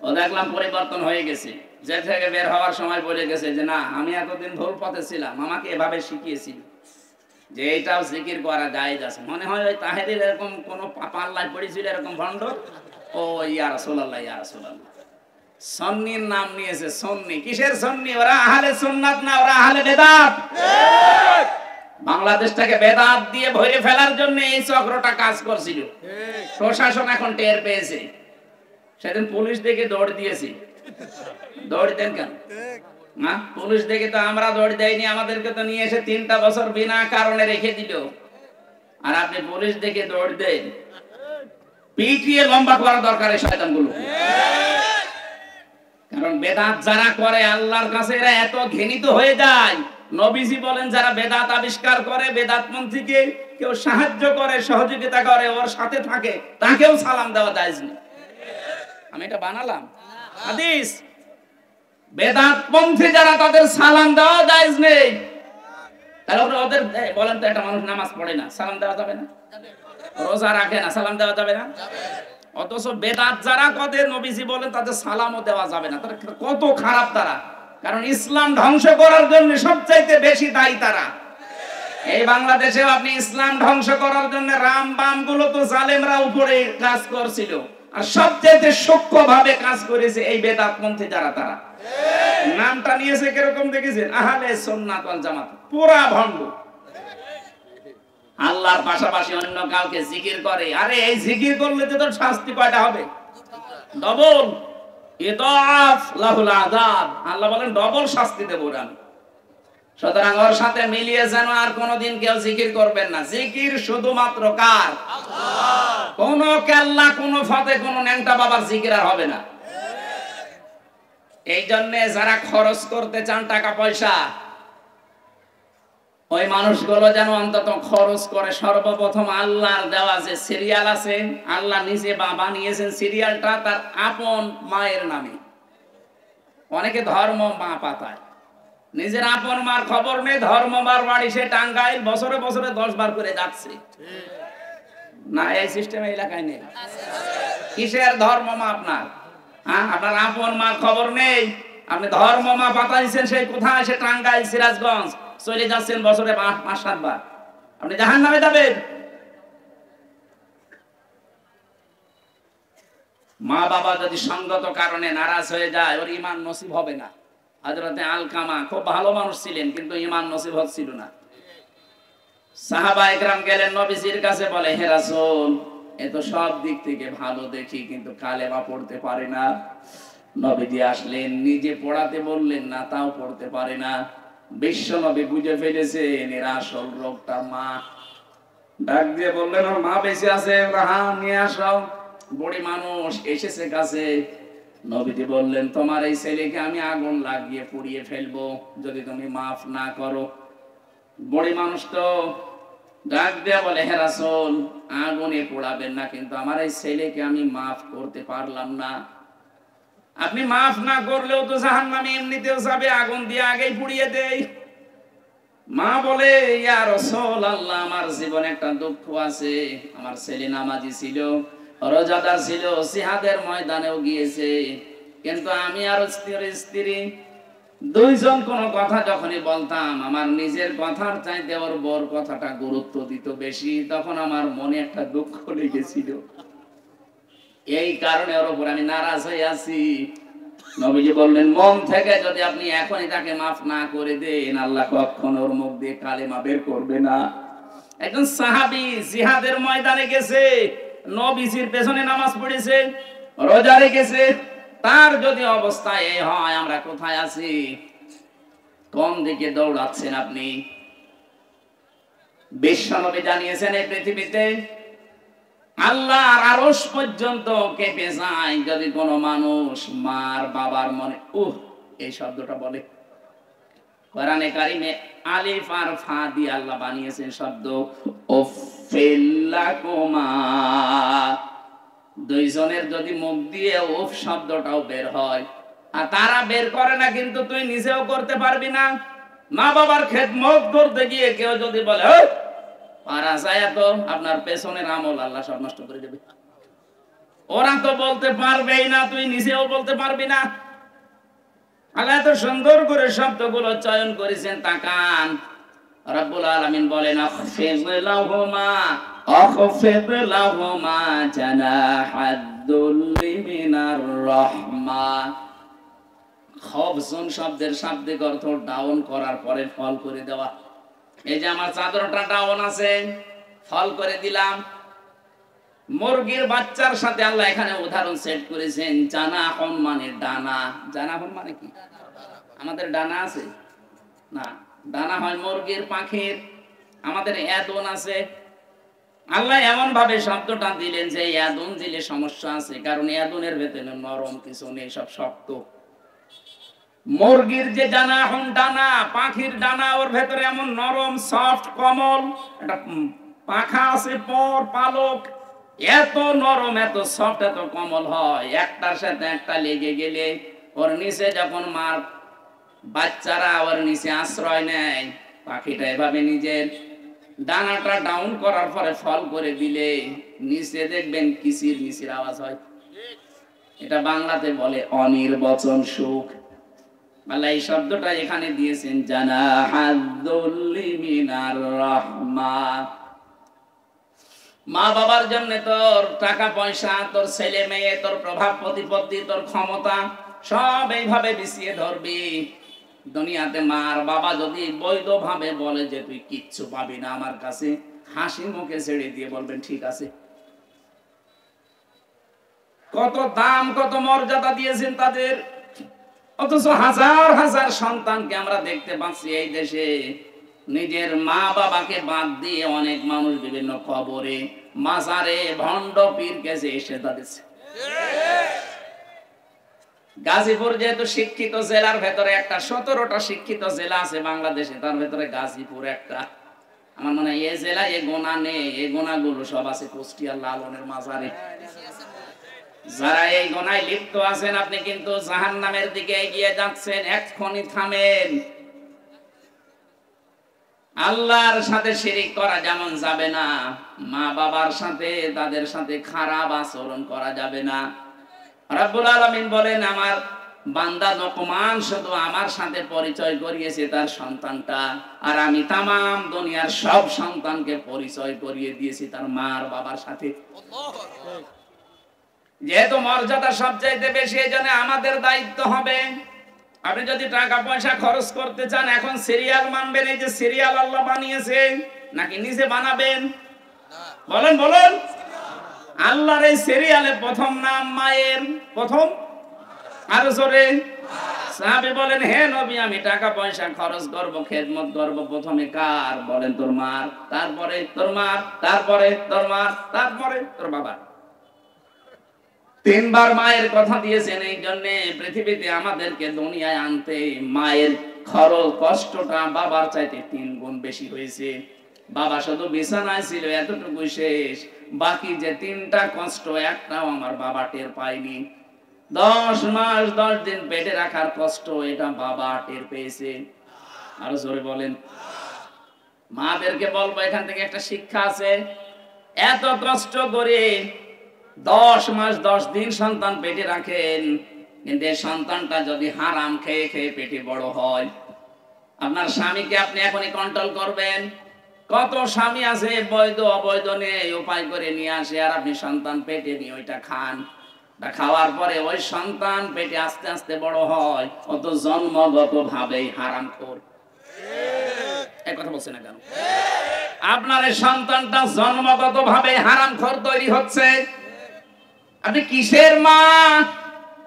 ও দেখলাম পরিবর্তন হয়ে গেছে। যে থেকে বের হওয়ার সময় বলে গেছে যে না, আমি এতদিন ভুল পথে ছিলাম, আমাকে এভাবে শিখিয়েছিল যে এইটাও জিকির করা জায়েজ আছে। মনে হয় ওই তাহেরির এরকম কোন পাল্লায় পড়েছিল এরকম ভণ্ড, ও ইয়া রাসূলুল্লাহ ইয়া রাসূলুল্লাহ। সুন্নির নাম নিয়েছে, সুন্নি। কিসের সুন্নি? ওরা আহলে সুন্নাত না, ওরা আহলে বেদাত। ঠিক। বাংলাদেশটাকে বেদাত দিয়ে ভরে ফেলার জন্য এই চক্রটা কাজ করছিল। প্রশাসন এখন টের পেয়েছে। সেদিন পুলিশ দেখে দৌড় দিয়েছি। দৌড় দেন কেন? না, পুলিশ দেখে তো আমরা দৌড় দেয়নি, আমাদেরকে তো নিয়ে এসে 3টা বছর বিনা কারণে রেখে দিল। আর আপনি পুলিশ দেখে দৌড় দেন? পিটিয়ে লম্বা করা দরকার এই শয়তানগুলো। কারণ বেদাত যারা করে আল্লাহর কাছে এরা এত ঘৃণিত হয়ে যায়। নবীজি বলেন যারা বেদাত আবিষ্কার করে, বেদাতপন্থীকে কেউ সাহায্য করে, সহযোগিতা করে, ওর সাথে থাকে, তাকেও সালাম দেওয়া জায়েজ নেই। আমি এটা বানালাম হাদিস। বেদাতপন্থী যারা, তাদের সালাম দেওয়া জায়েজ নেই। তাহলে ওদের বলেন তো, একটা মানুষ নামাজ পড়ে না, সালাম দেওয়া যাবে না? রোজা রাখে না, সালাম দেওয়া যাবে না? অথচ বেদাত যারা করে, নবীজি বলেন তাদের সালামও দেওয়া যাবে না। তারা কত খারাপ তারা! কারণ ইসলাম ধ্বংস করার জন্য সবচাইতে বেশি দায়ী তারা। এই বাংলাদেশেও আপনি ইসলাম ধ্বংস করার জন্য রাম বাম গুলো তো জালেমরা উপরে কাজ করছিল, আর সবচাইতে সূক্ষ্মভাবে কাজ করেছে এই বেদাতপন্থী যারা, তারা। নামটা নিয়েছে কিরকম দেখেছেন? আহলে সুন্নাত ওয়াল জামাত। পুরা ভণ্ড। আল্লাহর পাশাপাশি অন্য কাউকে জিকির করে। আরে এই জিকির করলে তো তোর শাস্তি কয়টা হবে? ডবল। ইদাফ লাহুল আযাব। আল্লাহ বলেন ডবল শাস্তি দেব আমি। সুতরাং ওর সাথে মিলিয়ে যেন আর কোনোদিন কেউ জিকির করবেন না। জিকির শুধুমাত্র কার? আল্লাহ। কোন কেল্লা, কোন ফাতে, কোন ন্যাংটা বাবার জিকির আর হবে না। এই জন্য যারা খরচ করতে চান টাকা পয়সা, ওই মানুষগুলো যেন অন্তত খরচ করে সর্বপ্রথম আল্লাহর দেওয়া যে সিরিয়াল আছে, আল্লাহ নিজে বানিয়েছেন সিরিয়ালটা তার আপন মায়ের নামে। অনেকে ধর্ম মা পাতায়, নিজের আপন মার খবর নেই। ধর্ম মার বাড়ি সে টাঙ্গাইল, বছরে বছরে 10 বার করে যাচ্ছে না। এই সিস্টেম এলাকায় নেই। কিসের ধর্ম মা আপনার? আপনার আপন মার খবর নেই। আপনি ধর্ম মা পাতাইছেন সেই কোথায়? সে টাঙ্গাইল, সিরাজগঞ্জ। চলে যাচ্ছেন বছরে 5-7 বার। আপনি জাহান্নামে যাবেন। মা বাবা যদি সঙ্গত কারণে নারাজ হয়ে যায়, ওর ঈমান নসিব হবে না। হযরতে আলকামা খুব ভালো মানুষ ছিলেন, কিন্তু ঈমান নসিব হচ্ছিল না। সাহাবায়ে কেরাম গেলেন নবীজির কাছে, বলে, হে রাসূল, এ তো সব দিক থেকে ভালো দেখি, কিন্তু কালেমা পড়তে পারে না। নবীজি আসলেন, নিজে পড়াতে বললেন না, তাও পড়তে পারে না। বিশ্ব নবী বুঝে ফেলেছেন এর আসল রোগটা মা। ডাক দিয়ে বললেন, ওর মা বেঁচে আছে? হ্যাঁ, নিয়ে আসো। বুড়ি মানুষ এসেছে কাছে। নবীজি বললেন, তোমার এই ছেলেকে আমি আগুন লাগিয়ে পুড়িয়ে ফেলবো যদি তুমি মাফ না করো। বুড়ি মানুষ তো ডাক দিয়ে বলে, হে রাসূল, আগুনে পোড়াবেন না, কিন্তু আমার এই ছেলেকে আমি মাফ করতে পারলাম না। আপনি মাফ না করলেও তো জাহান্নামে এমনিতেও যাবে, আগুন দিয়ে আগেই পুড়িয়ে দেই। মা বলে, ইয়া রাসূলুল্লাহ, আমার জীবনে একটা দুঃখ আছে। আমার ছেলে নামাজি ছিল, রোজাদার ছিল, জিহাদের ময়দানেও গিয়েছে, কিন্তু আমি আর স্ত্রী দুইজন কোন কথা যখনই বলতাম, আমার নিজের কথার চাইতে ওর বর কথাটা গুরুত্ব দিত বেশি। তখন আমার মনে একটা দুঃখ লেগেছিল, এই কারণে ওর উপর আমি নারাজ হয়ে আছি। নবীজি বললেন, মন থেকে যদি আপনি এখনই তাকে মাফ না করে দেন, আল্লাহ কখনো ওর মুখ দিয়ে কালেমা বের করবে না। একজন সাহাবী জিহাদের ময়দানে গেছে, নবীজির পেছনে নামাজ পড়েছে, রোজা রেখেছে, তার যদি অবস্থা এই হয়, আমরা কোথায় আছি? কোন দিকে দৌড়াচ্ছেন আপনি? বিশ্বনবী জানিয়েছেন, এই পৃথিবীতে আল্লাহর আরশ পর্যন্ত কেঁপে যায় যদি কোন মানুষ মার বাবার মনে এই শব্দটা বলে। কোরআনে কারিমে আলিফ আর ফা দিয়ে আল্লাহ বানিয়েছেন শব্দ উফিল্লাকুমা। দুইজনের যদি মুখ দিয়ে উফ শব্দটাও বের হয়, আর তারা বের করে না, কিন্তু তুই নিজেও করতে পারবি না। মা বাবার খেদমত করতে গিয়ে কেউ যদি বলে পারা যায়, তো আপনার পেছনের আমল আল্লাহ সব নষ্ট করে দেবে। ওরা তো বলতে পারবেই না, তুই নিজেও বলতে পারবি না। আল্লাহ এত সুন্দর করে শব্দগুলো চয়ন করেছেন, তাকান। রব্বুল আলামিন বলেন, আখফিদ লাহুমা জানাহাদ-দুল্লি মিনার রাহমা। খফজুন শব্দের শাব্দিক অর্থ ডাউন করার পরে ফল করে দেওয়া। এই যে আমার চাদরটা ডাউন আছে, ফল করে দিলাম। মুরগির বাচ্চার সাথে আল্লাহ এখানে উদাহরণ সেট করেছেন। জানাহুন মানে ডানা। জানাহুন মানে কি? আমাদের ডানা আছে না, ডানা হয় মুরগির, পাখির। আমাদের ইয়াদুন আছে। আল্লাহ এমন ভাবে শব্দটা দিলেন যে ইয়াদুন দিলে সমস্যা আছে, কারণ ইয়াদুনের ভেতরে নরম কিছু নেই, সব শক্ত। মুরগির যে ডানা, ডানা পাখির ডানা, ওর ভেতরে এমন নরম সফট কমল একটা পাখা আছে, পর পালক, এত নরম এত সফট এত কমল হয়, একটার সাথে একটা লেগে গেলে ওর নিচে যখন মার বাচ্চারা ওর নিচে আশ্রয় নেয়, পাখিটা এভাবে নিজের ডানাটা ডাউন করার পরে ফল করে দিলে নিচে দেখবেন কিচির মিচির আওয়াজ হয়। এটা বাংলাতে বলে অনির্বচন সুখ। আল্লাহ এই শব্দটা এখানে দিয়েছেন, জানাহাদুল্লি মিনার রাহমা। মা বাবার জন্য তোর টাকা পয়সা, তোর ছেলে মেয়ে, তোর প্রভাব প্রতিপত্তি, তোর ক্ষমতা সব এইভাবে বিছিয়ে ধরবি। দুনিয়াতে মার বাবা যদি বৈধ ভাবে বলে যে তুই কিচ্ছু পাবি না আমার কাছে, হাসি মুখে ছেড়ে দিয়ে বলবেন ঠিক আছে। কত দাম কত মর্যাদা দিয়েছেন তাদের, অথচ হাজার হাজার সন্তানকে আমরা দেখতে পাচ্ছি এই দেশে নিজের মা বাবাকে বাদ দিয়ে অনেক মানুষ বিভিন্ন কবরে মাজারে ভণ্ড পীর কাছে এসে দাঁড়িয়েছে। গাজীপুর যেহেতু শিক্ষিত জেলার ভেতরে একটা 17টা শিক্ষিত জেলা আছে বাংলাদেশে, তার ভেতরে গাজীপুর একটা। আমার মনে হয় এই জেলায় এই গোনা নেই, এই গোনাগুলো সব আছে কুষ্টিয়া লালনের মাজারে। যারা এই গোনায় লিপ্ত আছেন আপনি কিন্তু জাহান্নামের দিকে এগিয়ে যাচ্ছেন, এক্ষুনি থামেন। আল্লাহর সাথে শিরিক করা যেমন যাবে না, মা বাবার সাথে তাদের সাথে খারাপ আচরণ করা যাবে না। রব্বুল আলামিন বলেন, আমার বান্দা লোকমান শুধু আমার সাথে পরিচয় করিয়েছে তার সন্তানটা, আর আমি তামাম দুনিয়ার সব সন্তানকে পরিচয় করিয়ে দিয়েছি তার মার বাবার সাথে। যেহেতু মর্যাদা সবচাইতে বেশি, এজন্য আমাদের দায়িত্ব হবে, আপনি যদি টাকা পয়সা খরচ করতে চান এখন সিরিয়াল মানবেন, এই যে সিরিয়াল আল্লাহ বানিয়েছে, নাকি নিজে বানাবেন? বলেন বলেন। আল্লাহর এই সিরিয়ালে প্রথম নাম মায়ের, প্রথম আরো জোরে। সাহাবী বলেন, হে নবী আমি টাকা পয়সা খরচ করব, খেদমত করব, প্রথমে কার? বলেন তোর মার, তারপরে তোর মার, তারপরে তোর মার, তারপরে তোর বাবা। 3 বার মায়ের কথা দিয়েছেন। এই জন্য পৃথিবীতে আমাদেরকে দুনিয়ায় আনতে মায়ের খরচ কষ্টটা বাবার চাইতে 3 গুণ বেশি হয়েছে। বাবা শুধু বিছানায় ছিল এতটুকু শেষ, বাকি যে 3টা কষ্ট একটাও আমার বাবা টের পায়নি। 10 মাস 10 দিন পেটে রাখার কষ্ট এটা বাবা টের পেয়েছে। আরো জোরে বলেন। মাদেরকে বলবো এখান থেকে একটা শিক্ষা আছে, এত কষ্ট করে 10 মাস 10 দিন সন্তান পেটে রাখেন, কিন্তু এই সন্তানটা যদি হারাম খেয়ে খেয়ে পেটে বড় হয়, আপনার স্বামীকে আপনি এখনই কন্ট্রোল করবেন। কত স্বামী আছে বৈধ অবৈধ নেই উপায় করে নিয়ে আসে, আর আপনি সন্তান পেটে নিয়ে ওইটা খান। খাওয়ার পরে ওই সন্তান পেটে আস্তে আস্তে বড় হয়, অত জন্মগত ভাবেই হারামখোর। এই কথা বলছেন না কেন? আপনার এই সন্তানটা জন্মগত ভাবে হারামখোর তৈরি হচ্ছে। আপনি কিসের মা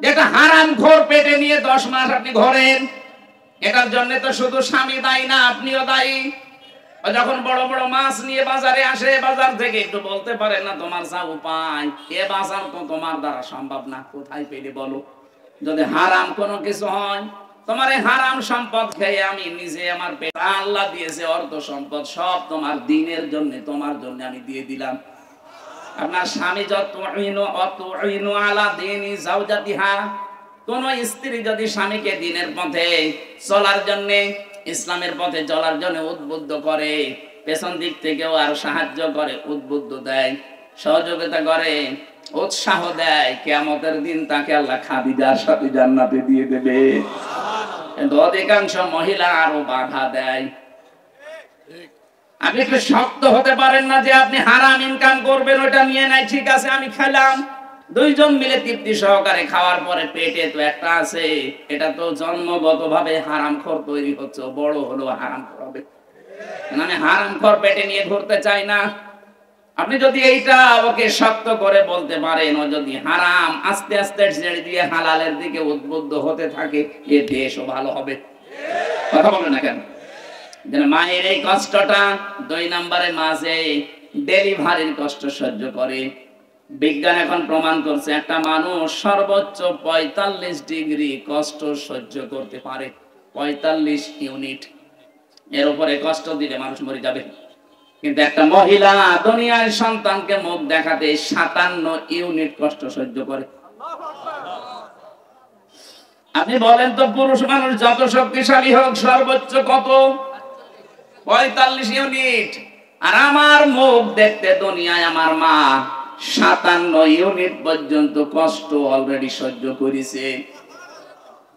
যেটা হারামখোর পেটে নিয়ে 10 মাস আপনি ঘোরেন? এটার জন্য তো শুধু স্বামী দায়ী না, আপনিও দায়ী। যখন বড় বড় মাছ নিয়ে বাজারে আসে, বাজার থেকে একটু বলতে পারেন না তোমার যা উপায়, এ বাজার তো তোমার দ্বারা সম্ভব না, কোথায় পেলে বলো? যদি হারাম কোনো কিছু হয়, তোমার এই হারাম সম্পদ খেয়ে আমি নিজে আমার পেট, আল্লাহ দিয়েছে অর্থ সম্পদ সব তোমার দিনের জন্য, তোমার জন্য আমি দিয়ে দিলাম। আপনার স্বামী যতইনু আলা দীনি যাওজাতিহা, কোন স্ত্রী যদি স্বামীকে দিনের পথে চলার জন্য, ইসলামের পথে চলার জন্য উদ্বুদ্ধ করে, পেছন দিক থেকেও আর সাহায্য করে, উদ্বুদ্ধ দেয়, সহযোগিতা করে, উৎসাহ দেয়, কিয়ামতের দিন তাকে আল্লাহ খাদিজার সাথে জান্নাতে দিয়ে দেবে। কিন্তু অধিকাংশ মহিলা আরো বাধা দেয়। আপনি একটু শক্ত হতে পারেন না যে আপনি হারাম ইনকাম করবেন, ওটা নিয়ে নাই, ঠিক আছে আমি খেলাম, 2 জন মিলে তৃপ্তি সহকারে খাওয়ার পরে পেটে তো একটা আছে, এটা তো জন্মগত ভাবে হারামখোর তৈরি হচ্ছে, বড় হলো হারামখোর হবে। আমি হারামখোর পেটে নিয়ে ঘুরতে চাই না। আপনি যদি এইটা ওকে শক্ত করে বলতে পারেন, ও যদি হারাম আস্তে আস্তে ছেড়ে দিয়ে হালালের দিকে উদ্বুদ্ধ হতে থাকে, এ দেশও ভালো হবে। কথা বলেন না কেন? মায়ের এই কষ্টটা, 2 নম্বরে মাঝে ডেলিভারির কষ্ট সহ্য করে। বিজ্ঞান এখন প্রমাণ করছে একটা মানুষ সর্বোচ্চ ৪৫ ডিগ্রি কষ্ট সহ্য করতে পারে। ৪৫ ইউনিট, এর উপরে কষ্ট দিলে মানুষ মরে যাবে। কিন্তু একটা মহিলা দুনিয়ার সন্তানকে মুখ দেখাতে ৫৭ ইউনিট কষ্ট সহ্য করে। আপনি বলেন তো, পুরুষ মানুষ যত শক্তিশালী হোক সর্বোচ্চ কত? ৪৫ ইউনিট। আর আমার মুখ দেখতে দুনিয়ায় আমার মা ৫৭ ইউনিট পর্যন্ত কষ্ট অলরেডি সহ্য করেছে।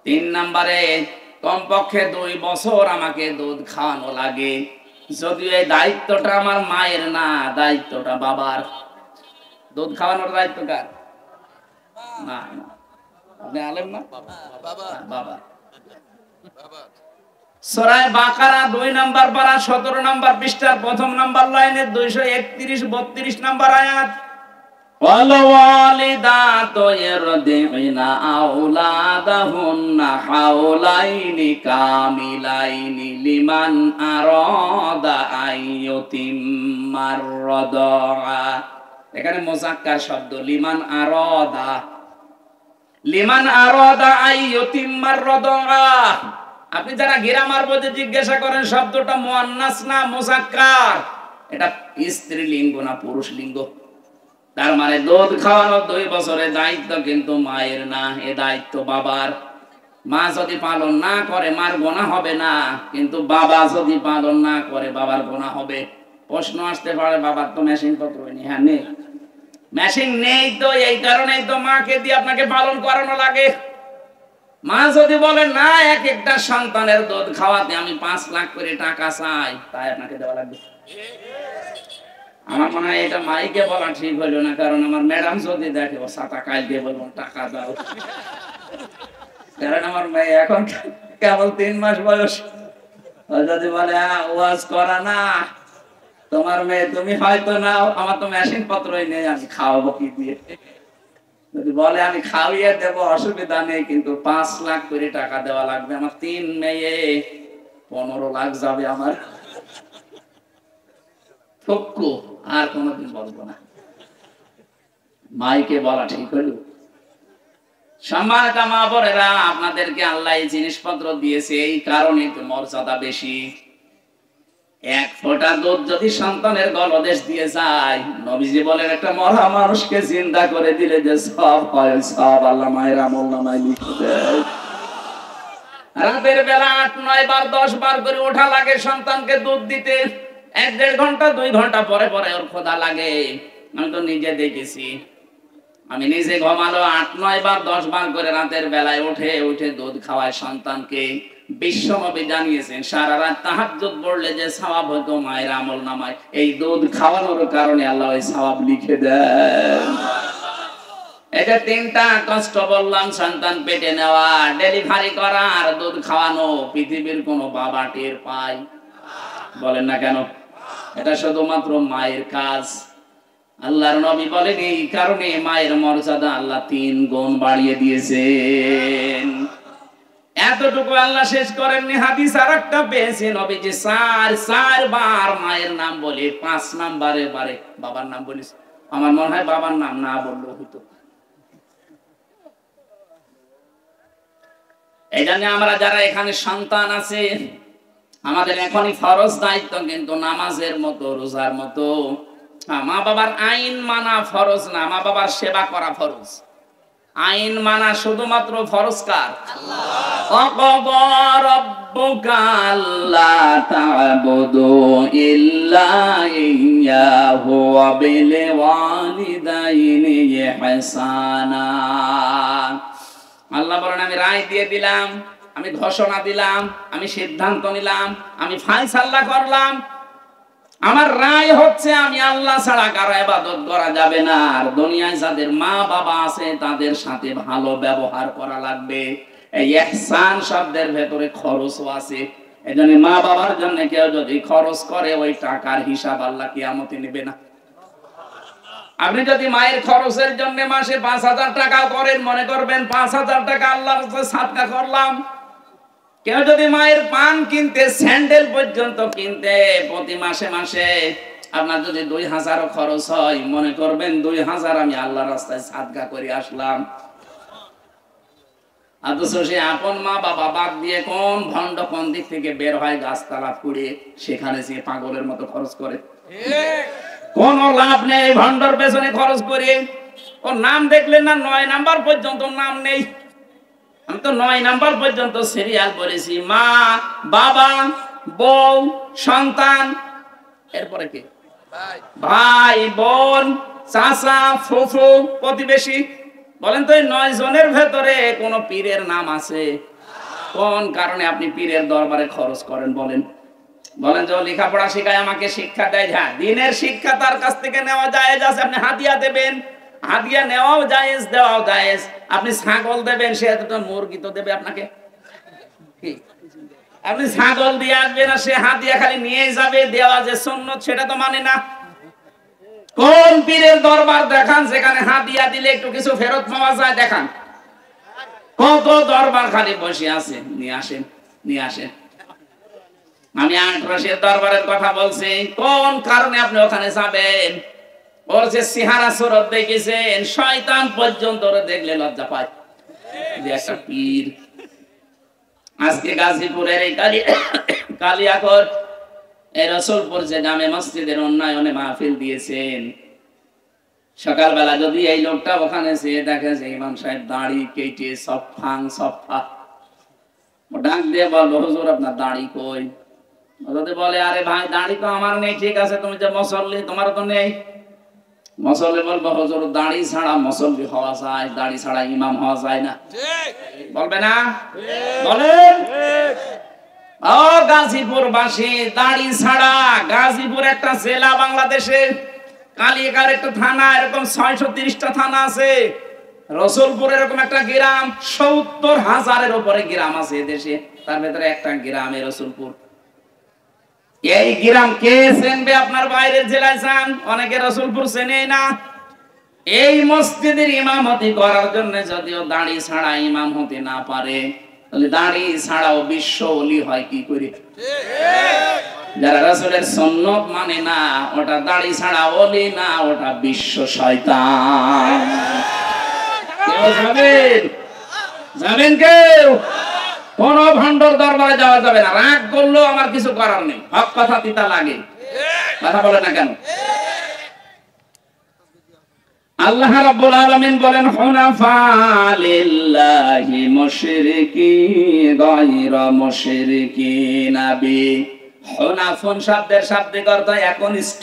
৩ নম্বরে, কমপক্ষে ২ বছর আমাকে দুধ খাওয়ানো লাগে। যদিও এই দায়িত্বটা আমার মায়ের না, দায়িত্বটা বাবার। দুধ খাওয়ানোর দায়িত্ব কার? না, আপনি আলেম না? বাবা। সূরা বাকারা ২ নম্বর পারা ১৭ নম্বর পৃষ্ঠার ১ম নম্বর লাইনে ২৩১-৩২ নম্বর আয়াত। ওয়ালওয়ালিদাতু ইয়ারদি'না আওলাদাহুন্না হাওলাইনি কামিলাইনি লিমান আরাদা আইয়ুতিম্মার রাদা। এখানে মুযাক্কার শব্দ, লিমান আরাদা আইয়ুতিম্মার রাদা। আপনি যারা গ্রামার বইতে জিজ্ঞাসা করেন শব্দটা মুয়ান্নাস না মুযাক্কার, এটা স্ত্রীলিঙ্গ না পুরুষ লিঙ্গ। তার মানে দুধ খাওয়ানো ২ বছরের দায়িত্ব কিন্তু মায়ের না, এ দায়িত্ব বাবার। মা যদি পালন না করে মার গোনা হবে না, কিন্তু বাবা যদি পালন না করে বাবার গোনা হবে। প্রশ্ন আসতে পারে, বাবার তো মেশিন পত্র নেই। হ্যাঁ নেই, মেশিন নেই তো এই কারণেই তো মাকে দিয়ে আপনাকে পালন করানো লাগে। মা যদি বলে না এক একটা সন্তানের দুধ খাওয়াতে আমি ৫ লাখ করে টাকা চাই, তাই আপনাকে দেওয়া লাগবে। আমার মনে হয় এটা মাইকে বলা ঠিক হইল না, কারণ আমার ম্যাডাম যদি দেখে ও সাতা কালকে বলবো টাকা দাও। কারণ আমার মেয়ে এখন কেবল ৩ মাস বয়স, ও যদি বলে ওয়াজ করা না তোমার মেয়ে, তুমি হয়তো নাও, আমার তো মেশিন পত্রই নেই, আমি খাওয়াবো কি দিয়ে? যদি বলে আমি খাওয়িয়ে দেবো অসুবিধা নেই, কিন্তু ৫ লাখ করে টাকা দেওয়া লাগবে। আমার ৩ মেয়ে, ১৫ লাখ যাবে আমার। থক্কু, আর কোনদিন বলবো না। মাইকে বলা ঠিক হইল? সম্মানিত মা বোনেরা, আপনাদেরকে আল্লাহ এই জিনিসপত্র দিয়েছে এই কারণে তো মর্যাদা বেশি। ১ ফোঁটা দুধ যদি সন্তানের গলদেশ দিয়ে যায়, নবীজি বলেন একটা মরা মানুষকে জিন্দা করে দিলে যে সব হয়, সব আল্লাহ মায়ের আমল নামায় লিখে দেয়। রাতের বেলা ৮-৯ বার ১০ বার করে ওঠা লাগে সন্তানকে দুধ দিতে। ১-১.৫ ঘন্টা ২ ঘন্টা পরে পরে ওর ক্ষুধা লাগে। আমি তো নিজে দেখেছি, আমি নিজে ঘুমালো ৮-৯ বার ১০ বার করে রাতের বেলায় উঠে দুধ খাওয়ায় সন্তানকে। বিশ্বনবী জানিয়েছেন সারা রাত তাহাজ্জুদ পড়লে যে সওয়াব হতো মায়ের আমল নামায়, এই দুধ খাওয়ানোর কারণে আল্লাহ ওই সওয়াব লিখে দেন। এটা ৩টা কষ্ট বললাম, সন্তান পেটে নেওয়া, ডেলিভারি করা আর দুধ খাওয়ানো। পৃথিবীর কোন বাবা টের পায়? বলেন না কেন? এটা শুধুমাত্র মায়ের কাজ। আল্লাহর নবী বলেন এই কারণে মায়ের মর্যাদা আল্লাহ ৩ গুণ বাড়িয়ে দিয়েছেন। এতটুকু আল্লাহ শেষ করেননি, হাদিস আরেকটা পেয়েছে, নবীজি ৪ বার মায়ের নাম বলে ৫ নাম্বারে বারে বাবার নাম বলিস। আমার মনে হয় বাবার নাম না বললেও হইতো। এই জন্য আমরা যারা এখানে সন্তান আছে, আমাদের এখনই ফরজ দায়িত্ব কিন্তু নামাজের মতো, রোজার মতো। মা বাবার আইন মানা ফরজ না, মা বাবার সেবা করা ফরজ। আইন মানা শুধুমাত্র ফরজ কার? ওয়াকাদা রাব্বুকা আল্লা তা'বুদু ইল্লা ইয়্যাহু ওয়া বিল ওয়ালিদাইনি ইহসানা। আল্লাহ বলেন আমি রায় দিয়ে দিলাম, আমি ঘোষণা দিলাম, আমি সিদ্ধান্ত নিলাম, আমি ফয়সালা করলাম। আমার রায় হচ্ছে আমি আল্লাহ ছাড়া কারো ইবাদত করা যাবে না। আর দুনিয়ায় যাদের মা বাবা আছে তাদের সাথে ভালো ব্যবহার করা লাগবে। এই ইহসান শব্দের ভেতরে খরচও আছে। এজন্য মা বাবার জন্য কেউ যদি খরচ করে ওই টাকার হিসাব আল্লাহ কিয়ামতে নেবে না। আপনি যদি মায়ের খরচের জন্য মাসে ৫,০০০ টাকা করেন, মনে করবেন ৫,০০০ টাকা আল্লাহর কাছে সাদকা করলাম। কেউ যদি মায়ের পান কিনতে, স্যান্ডেল পর্যন্ত কিনতে প্রতি মাসে মাসে আপনার যদি 2000 খরচ হয়, মনে করবেন 2000 আমি আল্লাহর রাস্তায় সাদকা করে আসলাম। অথচ সে আপন মা বাবা বাদ দিয়ে কোন ভণ্ড কোন দিক থেকে বের হয় গাছতলা পুড়ে, সেখানে সে পাগলের মতো খরচ করে। কোন লাভ নেই ভণ্ডর পেছনে খরচ করে। ওর নাম দেখলেন না, 9 নাম্বার পর্যন্ত নাম নেই। আমি তো 9 নাম্বার পর্যন্ত সিরিয়াল বলেছি, মা বাবা বউ সন্তান, এরপরে কি ভাই বোন চাচা ফুফু প্রতিবেশী। বলেন তো এই 9 জনের ভেতরে কোন পীরের নাম আছে? কোন কারণে আপনি পীরের দরবারে খরচ করেন? বলেন বলেন যে লেখাপড়া শেখায়, আমাকে শিক্ষা দেয়। হ্যাঁ, দিনের শিক্ষা তার কাছ থেকে নেওয়া জায়েজ আছে। আপনি হাদিয়া দেবেন, হাদিয়া নেওয়াও জায়েজ, দেওয়াও জায়েজ। আপনি ছাগল দেবেন, সে তো মুরগি তো দেবে আপনাকে। আপনি ছাগল দিয়ে আসবেন আর সে হাদিয়া খালি নিয়ে যাবে, দেওয়া যে সুন্নাত সেটা তো মানে না। কোন পীরের দরবার দেখান যেখানে হাদিয়া দিলে একটু কিছু ফেরত পাওয়া যায়? দেখান। কত দরবার খালি বসে আছে, নিয়ে আসেন নিয়ে আসেন। আমি 1800 দরবারের কথা বলছি। কোন কারণে আপনি ওখানে যাবেন? ওর যে চেহারা সুরত দেখেছেন, শয়তান পর্যন্ত ওরে দেখলে লজ্জা পায় যে একটা পীর। আজকে গাজীপুরের এই কালিয়াকোট এই রসুলপুর যে জামে মসজিদের উন্নয়নে মাহফিল দিয়েছেন, সকালবেলা যদি এই লোকটা ওখানে যেয়ে দেখে যে ইমাম সাহেব দাড়ি কেটে সফা ডাক দিয়ে বলবো, হুজুর আপনার দাড়ি কই? যদি বলে আরে ভাই দাড়ি তো আমার নেই। ঠিক আছে, তুমি যে মুসল্লি তোমারও তো নেই। মুসল্লি বলবো, হুজুর দাড়ি ছাড়া মুসল্লি হওয়া যায়, দাড়ি ছাড়া ইমাম হওয়া যায় না। বলবে না? বলেন। ও গাজীপুর বাসী, দাড়ি ছাড়া গাজীপুর একটা জেলা বাংলাদেশে, কালিয়াকার একটা থানা, এরকম 630টা থানা আছে। রসুলপুর এরকম একটা গ্রাম, 70,000-এর উপরে গ্রাম আছে দেশে, তার ভেতরে একটা গ্রামে রসুলপুর। এই গ্রাম কে চেনবে? আপনার বাইরের জেলায় যান, অনেকে রসুলপুর চেনে না। এই মসজিদের ইমামতি করার জন্য যদিও দাড়ি ছাড়া ইমাম হতে না পারে, তাহলে দাড়ি ছাড়াও বিশ্ব ওলি হয় কি করে? যারা রাসূলের সুন্নাত মানে না, ওটা দাড়ি ছাড়া ওলি না, ওটা বিশ্ব শয়তান। কেউ যাবেন? যাবেন কেউ? কোন ভণ্ডর দরবারে যাওয়া যাবে না। রাগ করলেও আমার কিছু করার নেই, হক কথা তিতা লাগে। কথা বলে না কেন? আল্লাহ রাব্বুল আলামিন বলেন, হুনাফা লিল্লাহি মুশরিকি গায়রা মুশরিকিনা বি। হুনাফুন শব্দের শাব্দিক অর্থ একনিষ্ঠ।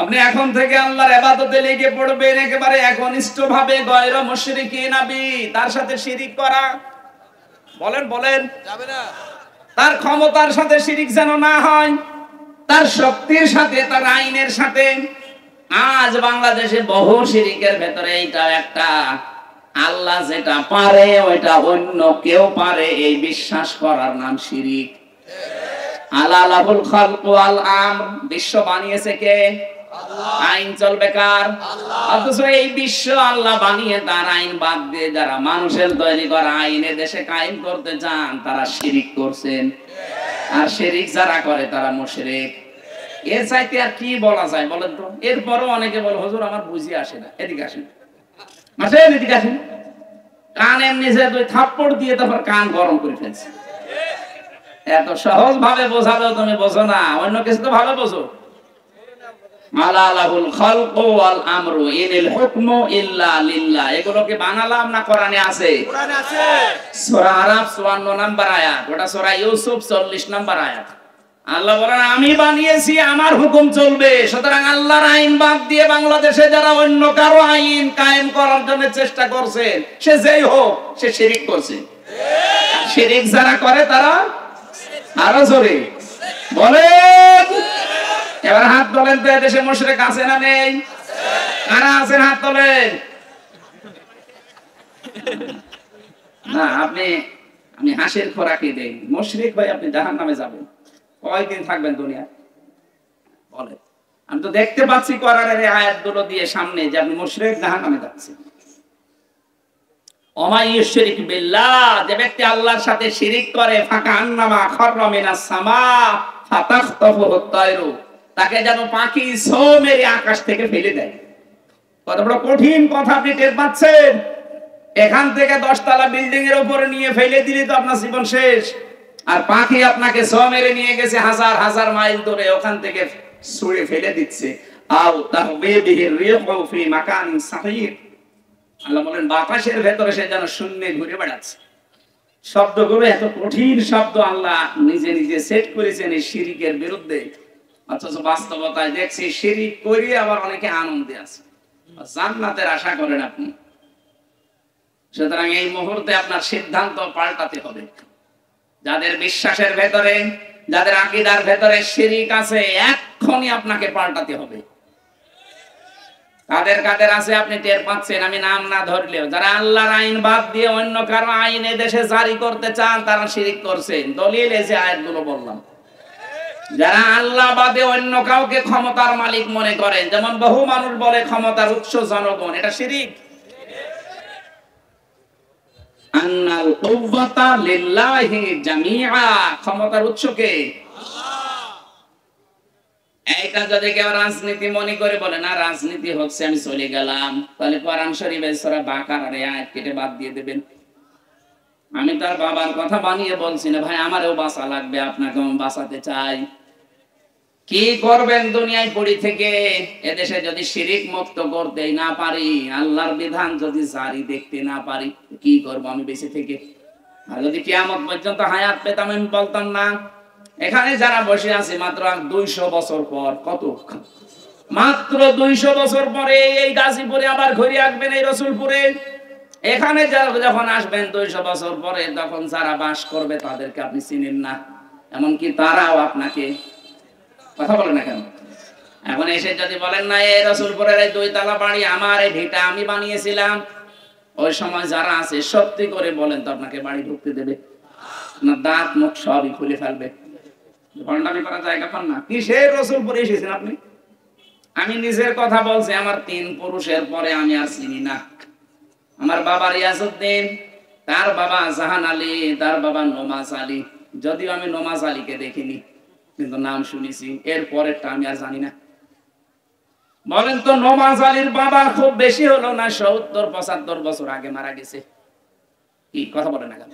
আপনি এখন থেকে আল্লাহর ইবাদতে লেগে পড়বেন একেবারে একনিষ্ঠ ভাবে, গায়রা মুশরিকিনা বি, তার সাথে শিরিক করা। বলেন বলেন, যাবে না। তার ক্ষমতার সাথে শিরিক যেন না হয়, তার শক্তির সাথে, তার আইনের সাথে। আজ বাংলাদেশে বহু শিরিকের ভেতরে এইটা একটা, আল্লাহ যেটা পারে ওইটা অন্য কেউ পারে, এই বিশ্বাস করার নাম শিরিক। আলালাহুল খালকু ওয়াল আমর, বিশ্ব বানিয়েছে কে? আল্লাহ। আইন চলবে কার? আল্লাহ। অথচ এই বিশ্ব আল্লাহ বানিয়ে তার আইন বাদ দিয়ে যারা মানুষের তৈরি করা আইনে দেশে কায়েম করতে চান, তারা শিরিক করছেন। আর শিরিক যারা করে তারা মুশরিক। এর চাইতে আর কি বলা যায় বলেন তো? এরপরও অনেকে বলে, হুজুর আমার বুঝি আসে না। এদিকে আসেন, আসেন এদিকে আসেন। কান এমনি যে 2 থাপ্পড় দিয়ে তারপর কান গরম করে ফেলছে। এত সহজ ভাবে বোঝালেও তুমি বোঝো না, অন্য কিছু তো ভালো বোঝো। আলালাহুল খালকু ওয়াল আমরু ইনিল হুকমু ইল্লা লিল্লাহ। এগুলোকে বানালাম না কোরআনে আছে? কোরআনে আছে। সূরা আরাফ 54 নম্বর আয়াত, ওটা সূরা ইউসুফ 40 নম্বর আয়াত। আল্লাহ বলেন, আমি বানিয়েছি, আমার হুকুম চলবে। সুতরাং আল্লাহর আইন বাদ দিয়ে বাংলাদেশে যারা অন্য কারো আইন কায়েম করার জন্য চেষ্টা করছে, সে যেই হোক, সে শিরিক করছে। শিরিক যারা করে তারা আরো জোরে বলেন। এবার হাত তোলেন তো, দেশে মুশরিক আছে না নেই? কারা আছেন হাত তোলেন। না আমি হাসির খোরাকি দেই, মুশরিক ভাই আপনি জাহান্নামে যাবেন। কয়দিন থাকবেন দুনিয়া? বলে। আমি তো দেখতে পাচ্ছি কোরআনের এই আয়াতগুলো দিয়ে সামনে যে আপনি মুশরিক, জাহান্নামে যাচ্ছেন। ওমাই ইউশরিক বিল্লাহ, যে ব্যক্তি আল্লাহর সাথে শিরিক করে, ফাকা আন্নামা খাররা মিনাস সামা ফাতাখতাফুহু তায়রু, তাকে যেন পাখি ছো মেরে আকাশ থেকে ফেলে দেয়। কত বড় কঠিন কথা আপনি টের পাচ্ছেন? এখান থেকে 10 তলা বিল্ডিং এর উপরে নিয়ে ফেলে দিলে তো আপনার জীবন শেষ। আর পাখি আপনাকে ছো মেরে নিয়ে গেছে হাজার হাজার মাইল দূরে, ওখান থেকে ছুঁড়ে ফেলে দিচ্ছে। আও তাহবিহি রিহু ফি মাকানিন সাহিহ। আল্লাহ বলেন বাতাসের ভেতরে সে যেন শূন্যে ঘুরে বেড়াচ্ছে। শব্দগুলো এত কঠিন শব্দ আল্লাহ নিজে নিজে সেট করেছেন এই শিরিকের বিরুদ্ধে, অথচ বাস্তবতায় দেখছি শিরিক করে আবার অনেকে আনন্দে আছে, জান্নাতের আশা করেন আপনি। সুতরাং এই মুহূর্তে আপনার সিদ্ধান্ত পাল্টাতে হবে। যাদের বিশ্বাসের ভেতরে, যাদের আকীদার ভেতরে শিরিক আছে, এক্ষুনি আপনাকে পাল্টাতে হবে। কাদের কাদের আছে আপনি টের পাচ্ছেন, আমি নাম না ধরলেও। যারা আল্লাহর আইন বাদ দিয়ে অন্য কারো আইন দেশে জারি করতে চান তারা শিরিক করছেন। দলিল এই যে আয়াতগুলো বললাম। যারা আল্লাহ বাদে অন্য কাউকে ক্ষমতার মালিক মনে করেন, যেমন বহু মানুষ বলে ক্ষমতার উৎস জনগণ, এটা শিরিক। আন্নাল কুওয়াতা লিল্লাহি জামিআ, ক্ষমতার উৎস কে? এইটা যদি কেউ রাজনীতি মনে করে বলে না রাজনীতি হচ্ছে আমি চলে গেলাম, তাহলে কোরআন শরীফের সূরা বাকারার আয়াত কেটে বাদ দিয়ে দেবেন। আমি তার বাবার কথা বানিয়ে বলছি না ভাই, আমারও বাঁচা লাগবে, আপনাকেও বাঁচাতে চাই। কি করবেন দুনিয়ায় পড়ি থেকে? এদেশে যদি শিরিক মুক্ত করতে না পারি, আল্লাহর বিধান যদি জারি দেখতে না পারি, কি করব আমি বেঁচে থেকে? আর যদি কিয়ামত পর্যন্ত হায়াত পেতাম আমি বলতাম না। এখানে যারা বসে আছে মাত্র 200 বছর পর, কত মাত্র 200 বছর পরে এই গাজীপুরে আবার ঘুরে আসবেন এই রসুলপুরে। এখানে যারা যখন আসবেন 200 বছর পরে, তখন যারা বাস করবে তাদেরকে আপনি চিনেন না, এমনকি তারাও আপনাকে কথা বলে না কেন? এখন এসে যদি বলেন না এই রসুলপুরের এই 2 তলা বাড়ি আমার, এই ভিটা আমি বানিয়েছিলাম, ওই সময় যারা আছে সত্যি করে বলেন তো আপনাকে বাড়ি ঢুকতে দেবে না? দাঁত মুখ সবই খুলে ফেলবে। ভণ্ডামি করার জায়গা পান না। কিসের রসুলপুরে এসেছেন আপনি? আমি নিজের কথা বলছি, আমার 3 পুরুষের পরে আমি আর চিনি না। আমার বাবা রিয়াজউদ্দিন, তার বাবা জাহান আলী, তার বাবা নমাজ আলী। যদিও আমি নমাজ আলীকে দেখিনি, কিন্তু নাম শুনেছি। এর পরেরটা আমি আর জানি না। বলেন তো নমাজ আলীর বাবা খুব বেশি হলো না 70-75 বছর আগে মারা গেছে? কি কথা বলে না কেন?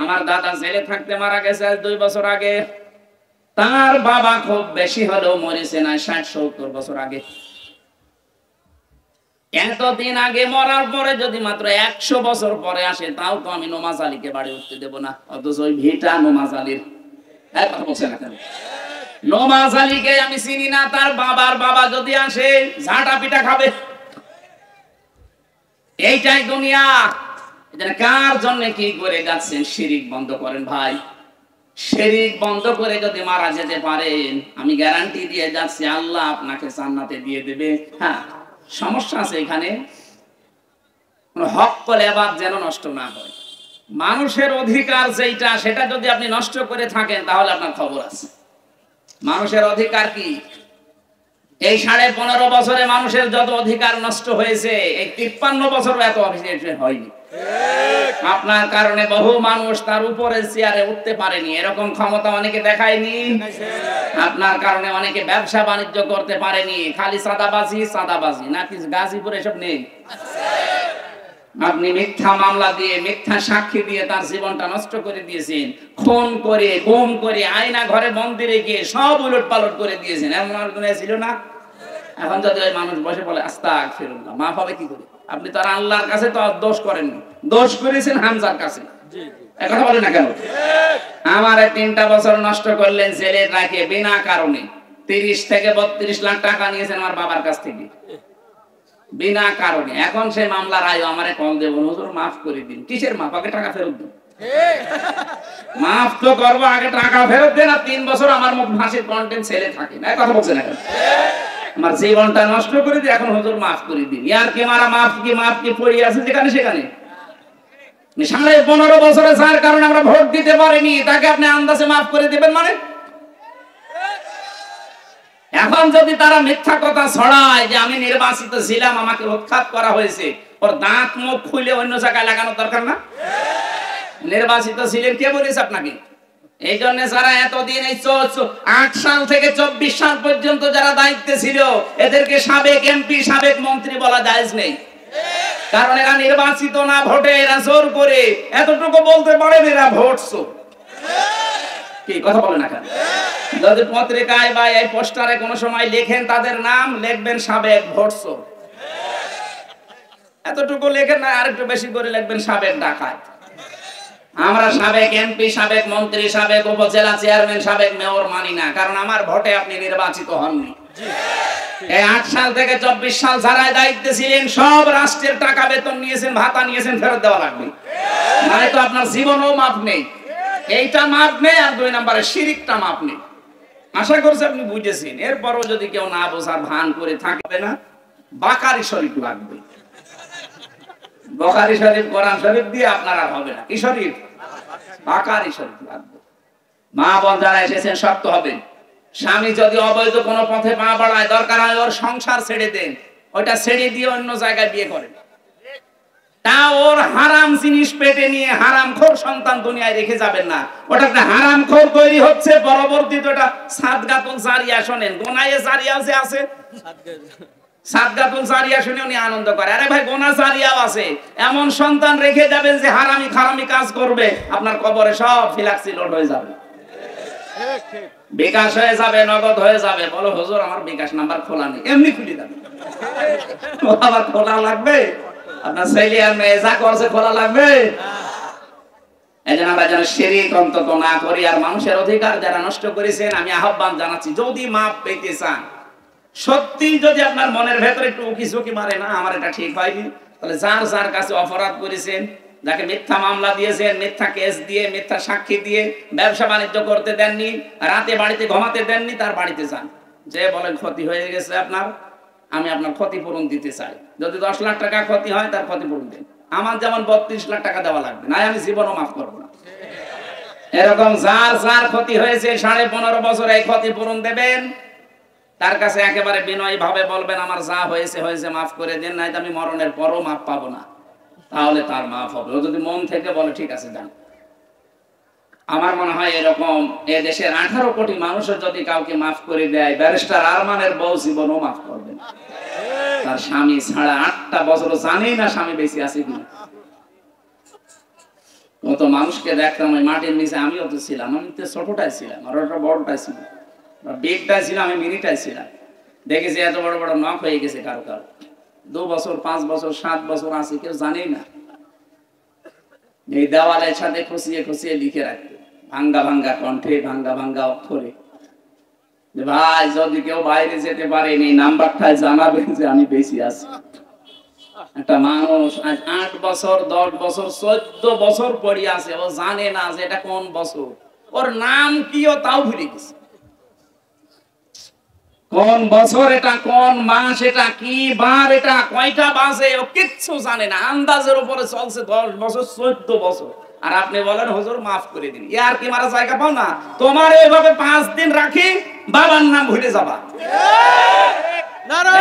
আমার দাদা জেলে থাকতে মারা গেছে 2 বছর আগে। তার বাবা খুব বেশি হলেও মরেছে না 60-70 বছর আগে। এতদিন আগে মরার পরে যদি মাত্র 100 বছর পরে আসে, তাও তো আমি নমাজ আলীকে বাড়ি উঠতে দেব না। অথচ ওই ভিটা নমাজ আলীর। কথা বলছে না কেন? নমাজ আলীকে আমি চিনি না, তার বাবার বাবা যদি আসে ঝাঁটা পিটা খাবে। এইটাই দুনিয়া। কার জন্য কি করে যাচ্ছেন? শিরিক বন্ধ করেন ভাই। শিরিক বন্ধ করে যদি মারা যেতে পারেন, আমি গ্যারান্টি দিয়ে যাচ্ছি আল্লাহ আপনাকে জান্নাতে দিয়ে দেবে। হ্যাঁ, সমস্যা আছে এখানে, হক কল এবার যেন নষ্ট না হয়। মানুষের অধিকার যেটা, সেটা যদি আপনি নষ্ট করে থাকেন তাহলে আপনার খবর আছে। মানুষের অধিকার কি? এই 15.5 বছরে মানুষের যত অধিকার নষ্ট হয়েছে, এই 53 বছরও এত অভিযোগ হয়নি। আপনার কারণে বহু মানুষ তার উপরে চেয়ারে উঠতে পারেনি, এরকম ক্ষমতা অনেকে দেখায়নি। আপনার কারণে অনেকে ব্যবসা বাণিজ্য করতে পারেনি। খালি চাঁদাবাজি চাঁদাবাজি, নাকি গাজীপুরে এসব নেই? আপনি মিথ্যা মামলা দিয়ে, মিথ্যা সাক্ষী দিয়ে তার জীবনটা নষ্ট করে দিয়েছেন। খুন করে, গুম করে, আয়না ঘরে বন্দি রেখে সব উলট পালট করে দিয়েছেন। এমন আর দুনিয়া ছিল না? এখন যদি ওই মানুষ বসে বলে আস্তাগফিরুল্লাহ, মাফ হবে কি করে? আপনি তো আর আল্লাহর কাছে তো দোষ করেননি, দোষ করেছেন হামজার কাছে। কথা বলে না কেন? আমার 3টা বছর নষ্ট করলেন জেলে রাখে বিনা কারণে। 30 থেকে 32 লাখ টাকা নিয়েছেন আমার বাবার কাছ থেকে বিনা কারণে। এখন সেই মামলার রায় আমারে কল দেব, হুজুর মাফ করে দিন। কিসের মাফ? আগে টাকা ফেরত দিন। মাফ তো করবো, আগে টাকা ফেরত দেন। আর 3 বছর আমার মুখ ভাষির কন্টেন্ট ছেলে থাকে না। কথা বলছে না কেন? আমার জীবনটা নষ্ট করে দিয়ে এখন হুজুর মাফ করে দিন। ইয়ার কে মারা মাফ কি পড়ে আছে যেখানে সেখানে। 15.5 বছরে যার কারণে আমরা ভোট দিতে পারিনি, তাকে আপনি আন্দাজে মাফ করে দিবেন মানে? এখন যদি তারা মিথ্যা কথা ছড়ায় যে আমি নির্বাচিত ছিলাম, আমাকে উৎখাত করা হয়েছে, ওর দাঁত মুখ খুলে অন্য জায়গায় লাগানোর দরকার না? নির্বাচিত ছিলেন কে বলেছে আপনাকে? এই জন্য যারা এতদিন এই 8 সাল থেকে 24 সাল পর্যন্ত যারা দায়িত্বে ছিল এদেরকে সাবেক এমপি সাবেক মন্ত্রী বলা জায়েজ নেই, কারণ এরা নির্বাচিত না, ভোটে এরা জোর করে এতটুকু বলতে পারেন এরা ভোট চোর। কি কথা বলে না কেন? যদি পত্রিকায় বা এই পোস্টারে কোনো সময় লেখেন তাদের নাম, লিখবেন সাবেক ভোট চোর, এতটুকু লেখেন না, আরেকটু বেশি করে লিখবেন সাবেক ডাকাত। আমরা সাবেক এমপি সাবেক মন্ত্রী সাবেক উপজেলা চেয়ারম্যান সাবেক মেয়র মানি না, কারণ আমার ভোটে আপনি নির্বাচিত হননি। এই 8 সাল থেকে 24 সাল যারা দায়িত্বে ছিলেন সব রাষ্ট্রের টাকা বেতন নিয়েছেন, ভাতা নিয়েছেন, ফেরত দেওয়া লাগবে, মানে তো আপনার জীবনও মাপ নেই। এইটা মাপ নেই, আর 2 নম্বরে শিরিকটা মাপ নেই। আশা করছি আপনি বুঝেছেন। এরপরও যদি কেউ না বোঝার ভান করে থাকবে না, বাকারি শরীফ লাগবে। বুখারী শরীফ কোরআন শরীফ দিয়ে আপনারা হবে না, কি শরীফ? বাকারি শরীফ লাগবে। মা বোন যারা এসেছেন শক্ত হবে। স্বামী যদি অবৈধ কোনো পথে পা বাড়ায়, দরকার হয় ওর সংসার ছেড়ে দেন, ওইটা ছেড়ে দিয়ে অন্য জায়গায় বিয়ে করেন। তা ওর হারাম জিনিস পেটে নিয়ে হারামখোর সন্তান দুনিয়ায় রেখে যাবেন না। ওটা একটা হারামখোর তৈরি হচ্ছে, পরবর্তীতে ওটা সাদগাতুল জারিয়া। শোনেন, গোনায়ে জারিয়া যে আছে, সাদগাতুল জারিয়া শুনে উনি আনন্দ করে। আরে ভাই, গোনা জারিয়াও আছে। এমন সন্তান রেখে যাবেন যে হারামি খারামি কাজ করবে, আপনার কবরে সব ফিলাক্সি লোড হয়ে যাবে, বিকাশ হয়ে যাবে, নগদ হয়ে যাবে। বলো হুজুর আমার বিকাশ নাম্বার খোলা নেই, এমনি খুলে যাবে। আবার খোলা লাগবে? আপনার ছেলে আর মেয়ে যা করছে খোলা লাগবে? এজন্য আমরা যেন শিরক অন্তত না করি। আর মানুষের অধিকার যারা নষ্ট করেছেন, আমি আহ্বান জানাচ্ছি, যদি মাপ পেতে চান, সত্যি যদি আপনার মনের ভেতরে একটু উকি মারে না আমার এটা ঠিক হয়নি, তাহলে যার যার কাছে অপরাধ করেছেন, যাকে মিথ্যা মামলা দিয়েছেন, মিথ্যা কেস দিয়ে, মিথ্যা সাক্ষী দিয়ে ব্যবসা বাণিজ্য করতে দেননি, রাতে বাড়িতে ঘুমাতে দেননি, তার বাড়িতে যান, যে বলেন ক্ষতি হয়ে গেছে আপনার, আমি আপনার ক্ষতিপূরণ দিতে চাই। যদি 10 লাখ টাকা ক্ষতি হয় তার ক্ষতিপূরণ দেন। আমার যেমন 32 লাখ টাকা দেওয়া লাগবে না, আমি জীবনও মাফ করবো না। এরকম যার যার ক্ষতি হয়েছে 15.5 বছর এই ক্ষতিপূরণ দেবেন। তার কাছে একেবারে বিনয়ী ভাবে বলবেন আমার যা হয়েছে হয়েছে, মাফ করে দেন, নাই আমি মরণের পরও মাফ পাবো না, তাহলে তার মাফ হবে। ও যদি মন থেকে বলে ঠিক আছে যান। আমার মনে হয় এরকম এ দেশের 18 কোটি মানুষের যদি কাউকে মাফ করে দেয়, ব্যারিস্টার আরমানের বউ জীবনও মাফ করবে না। তার স্বামী ছাড়া 8টা বছর জানেই না স্বামী বেঁচে আছে কিনা। কত মানুষকে দেখতাম ওই মাটির নিচে, আমিও তো ছিলাম, আমি তো ছোটটাই ছিলাম, আর ওটা বড়টাই ছিল, বিগটাই ছিল, আমি মিনিটাই ছিলাম। দেখেছি এত বড় বড় নখ হয়ে গেছে কারো কারো, 2 বছর 5 বছর 7 বছর আছে, কেউ জানেই না। এই দেওয়ালের সাথে খুশিয়ে খুশিয়ে লিখে রাখতে, ভাঙ্গা ভাঙ্গা কণ্ঠে, ভাঙ্গা ভাঙ্গা অক্ষরে, যে ভাই যদি কেউ বাইরে যেতে পারেনি নাম্বারটা জানাবেন যে আমি বেশি আছি। একটা মানুষ আজ 8 বছর 10 বছর 14 বছর পড়ে আছে, ও জানে না যে এটা কোন বছর, ওর নাম কি ও তাও ভুলে গেছে। কোন বছর এটা, কোন মাস এটা, কি বার এটা, কয়টা বাজে, ও কিচ্ছু জানে না। আন্দাজের উপরে চলছে 10 বছর 14 বছর, আর আপনি বলেন হুজুর মাফ করে দিন। ইয়ার কি মারা জায়গা পাও না? তোমার এইভাবে 5 দিন রাখি, বাবার নাম ভুলে যাবা।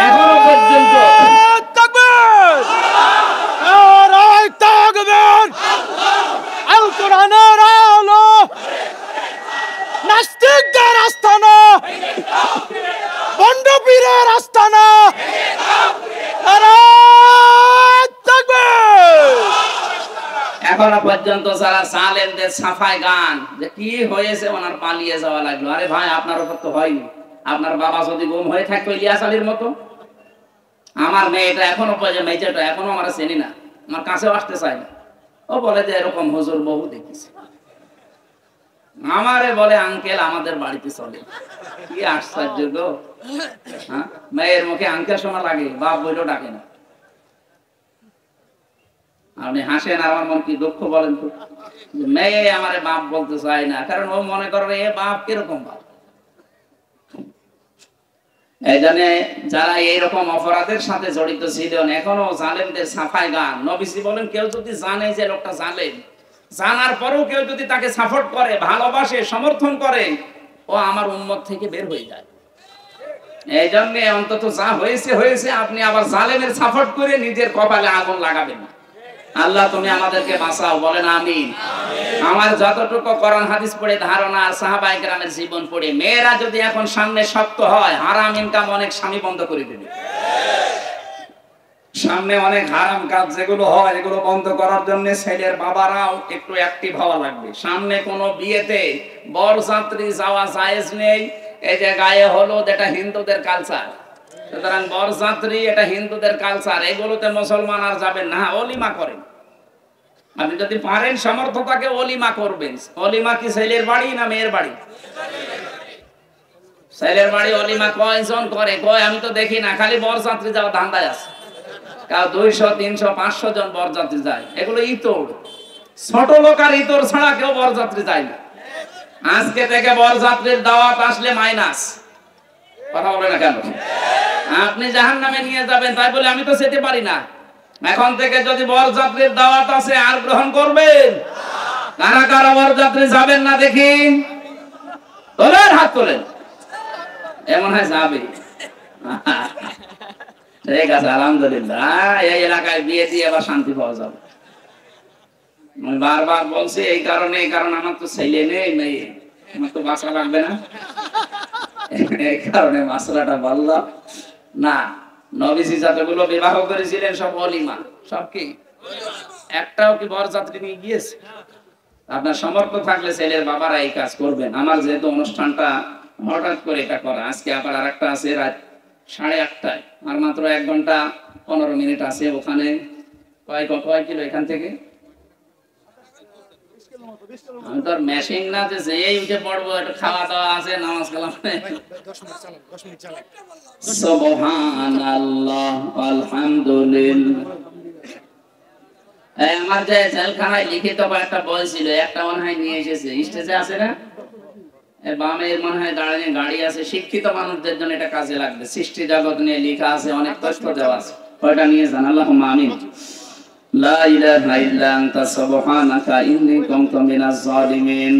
এখনো পর্যন্ত তাকবীর, নারায়ে তাকবীর, আল কোরআনের আলো, নাস্তিকদের আস্তানা, বন্ড পীরের আস্তানা, নারায়ে তাকবীর। এখনো পর্যন্ত যারা জালেমদের সাফাই গান, যে কি হয়েছে ওনার পালিয়ে যাওয়া লাগলো। আরে ভাই, আপনার উপর তো হয়নি। আপনার বাবা যদি গুম হয়ে থাকতো ইলিয়াস আলীর মতো, আমার মেয়েটা এখনো মেয়েটা এখনো আমার চেনি না, আমার কাছেও আসতে চায় না। ও বলে যে এরকম হুজুর বহু দেখেছি। আমারে বলে আঙ্কেল আমাদের বাড়িতে চলে। কি আশ্চর্য গো, হ্যাঁ? মেয়ের মুখে আঙ্কেল শোনা লাগে, বাপ বইলেও ডাকে না। আপনি হাসেন, আর আমার মন কি দুঃখ বলেন তো। মেয়ে আমারে বাপ বলতে চায় না, কারণ ও মনে করে এ বাপ কিরকম বাপ। এই জন্য যারা এইরকম অপরাধের সাথে জড়িত ছিলেন, এখনো জালেমদের সাফাই গান। নবীজি বলেন কেউ যদি জানে যে লোকটা জালেম, জানার পরেও কেউ যদি তাকে সাপোর্ট করে, ভালোবাসে, সমর্থন করে, ও আমার উম্মত থেকে বের হয়ে যায়। এই জন্য অন্তত যা হয়েছে হয়েছে, আপনি আবার জালেমের সাপোর্ট করে নিজের কপালে আগুন লাগাবেন না। আল্লাহ তুমি আমাদেরকে বাঁচাও, বলেন আমিন। আমার যতটুকু কোরআন হাদিস পড়ে ধারণা আর সাহাবায়ে কেরামের জীবন পড়ে, মেয়েরা যদি এখন সামনে শক্ত হয়, হারাম ইনকাম অনেক স্বামী বন্ধ করে দেবে। সামনে অনেক হারাম কাজ যেগুলো হয়, এগুলো বন্ধ করার জন্য ছেলের বাবারাও একটু অ্যাক্টিভ হওয়া লাগবে। সামনে কোনো বিয়েতে বরযাত্রী যাওয়া জায়েজ নেই। এই যে গায়ে হলুদ, এটা হিন্দুদের কালচার, সুতরাং বরযাত্রী এটা হিন্দুদের কালচার, এগুলোতে মুসলমান আর যাবেন না। অলিমা করেন, আপনি যদি পারেন সামর্থ্য থাকে অলিমা করবেন। অলিমা কি ছেলের বাড়ি না মেয়ের বাড়ি? ছেলের বাড়ি অলিমা কয়জন করে? কয় আমি তো দেখি না, খালি বরযাত্রী যাওয়া ধান্দায় আছে। কাউ 200, 300, 500 জন বরযাত্রী যায়, এগুলো ইতর। ছোট লোক আর ইতর ছাড়া কেউ বরযাত্রী যায় না। আজকে থেকে বরযাত্রীর দাওয়াত আসলে মাইনাস। কথা বলে না কেন? আপনি জাহান্নামে নিয়ে যাবেন, তাই বলে আমি তো যেতে পারি না। এখন থেকে যদি বরযাত্রীর দাওয়াত আছে আর গ্রহণ করবেন। কারা কারা বরযাত্রী যাবেন না দেখি? তোলেন, হাত তোলেন। এমন হয় যাবে। ঠিক আছে, আলহামদুলিল্লাহ। এই এলাকায় বিয়ে দিয়ে আবার শান্তি পাওয়া যাবে। আমি বারবার বলছি এই কারণে, আমার তো ছেলে নেই, মেয়ে, আমার তো বাচ্চা লাগবে না, এই কারণে মাসলাটা বললাম না। নবীজি যতগুলো বিবাহ করেছিলেন সব অলিমা, সব কি একটাও কি বরযাত্রী নিয়ে গিয়েছে? আপনার সামর্থ্য থাকলে ছেলের বাবারা এই কাজ করবেন। আমার যেহেতু অনুষ্ঠানটা হঠাৎ করে এটা করা, আজকে আবার আরেকটা আছে রাত 8:30টায়, আর মাত্র 1 ঘন্টা 15 মিনিট আছে। ওখানে কয় কিলো এখান থেকে? আমি তো আর মেশিন না যে যেই উঠে পড়বো, একটু খাওয়া দাওয়া আছে, নামাজ কালাম। সুবহানাল্লাহ, আলহামদুলিল্লাহ। আমার যে জেলখানায় লিখিত একটা বই ছিল, একটা মনে হয় নিয়ে এসেছে, স্টেজে আছে না? বামে মনে হয় দাঁড়িয়ে গাড়ি আছে, শিক্ষিত মানুষদের জন্য এটা কাজে লাগবে। সৃষ্টি জগৎ নিয়ে লেখা আছে, অনেক তথ্য দেওয়া আছে, ওইটা নিয়ে যান। আল্লাহুম্মা আমিন। লা ইলাহা ইল্লা আনতা সুবহানাকা ইন্নী কুনতু মিনাজ জালিমিন।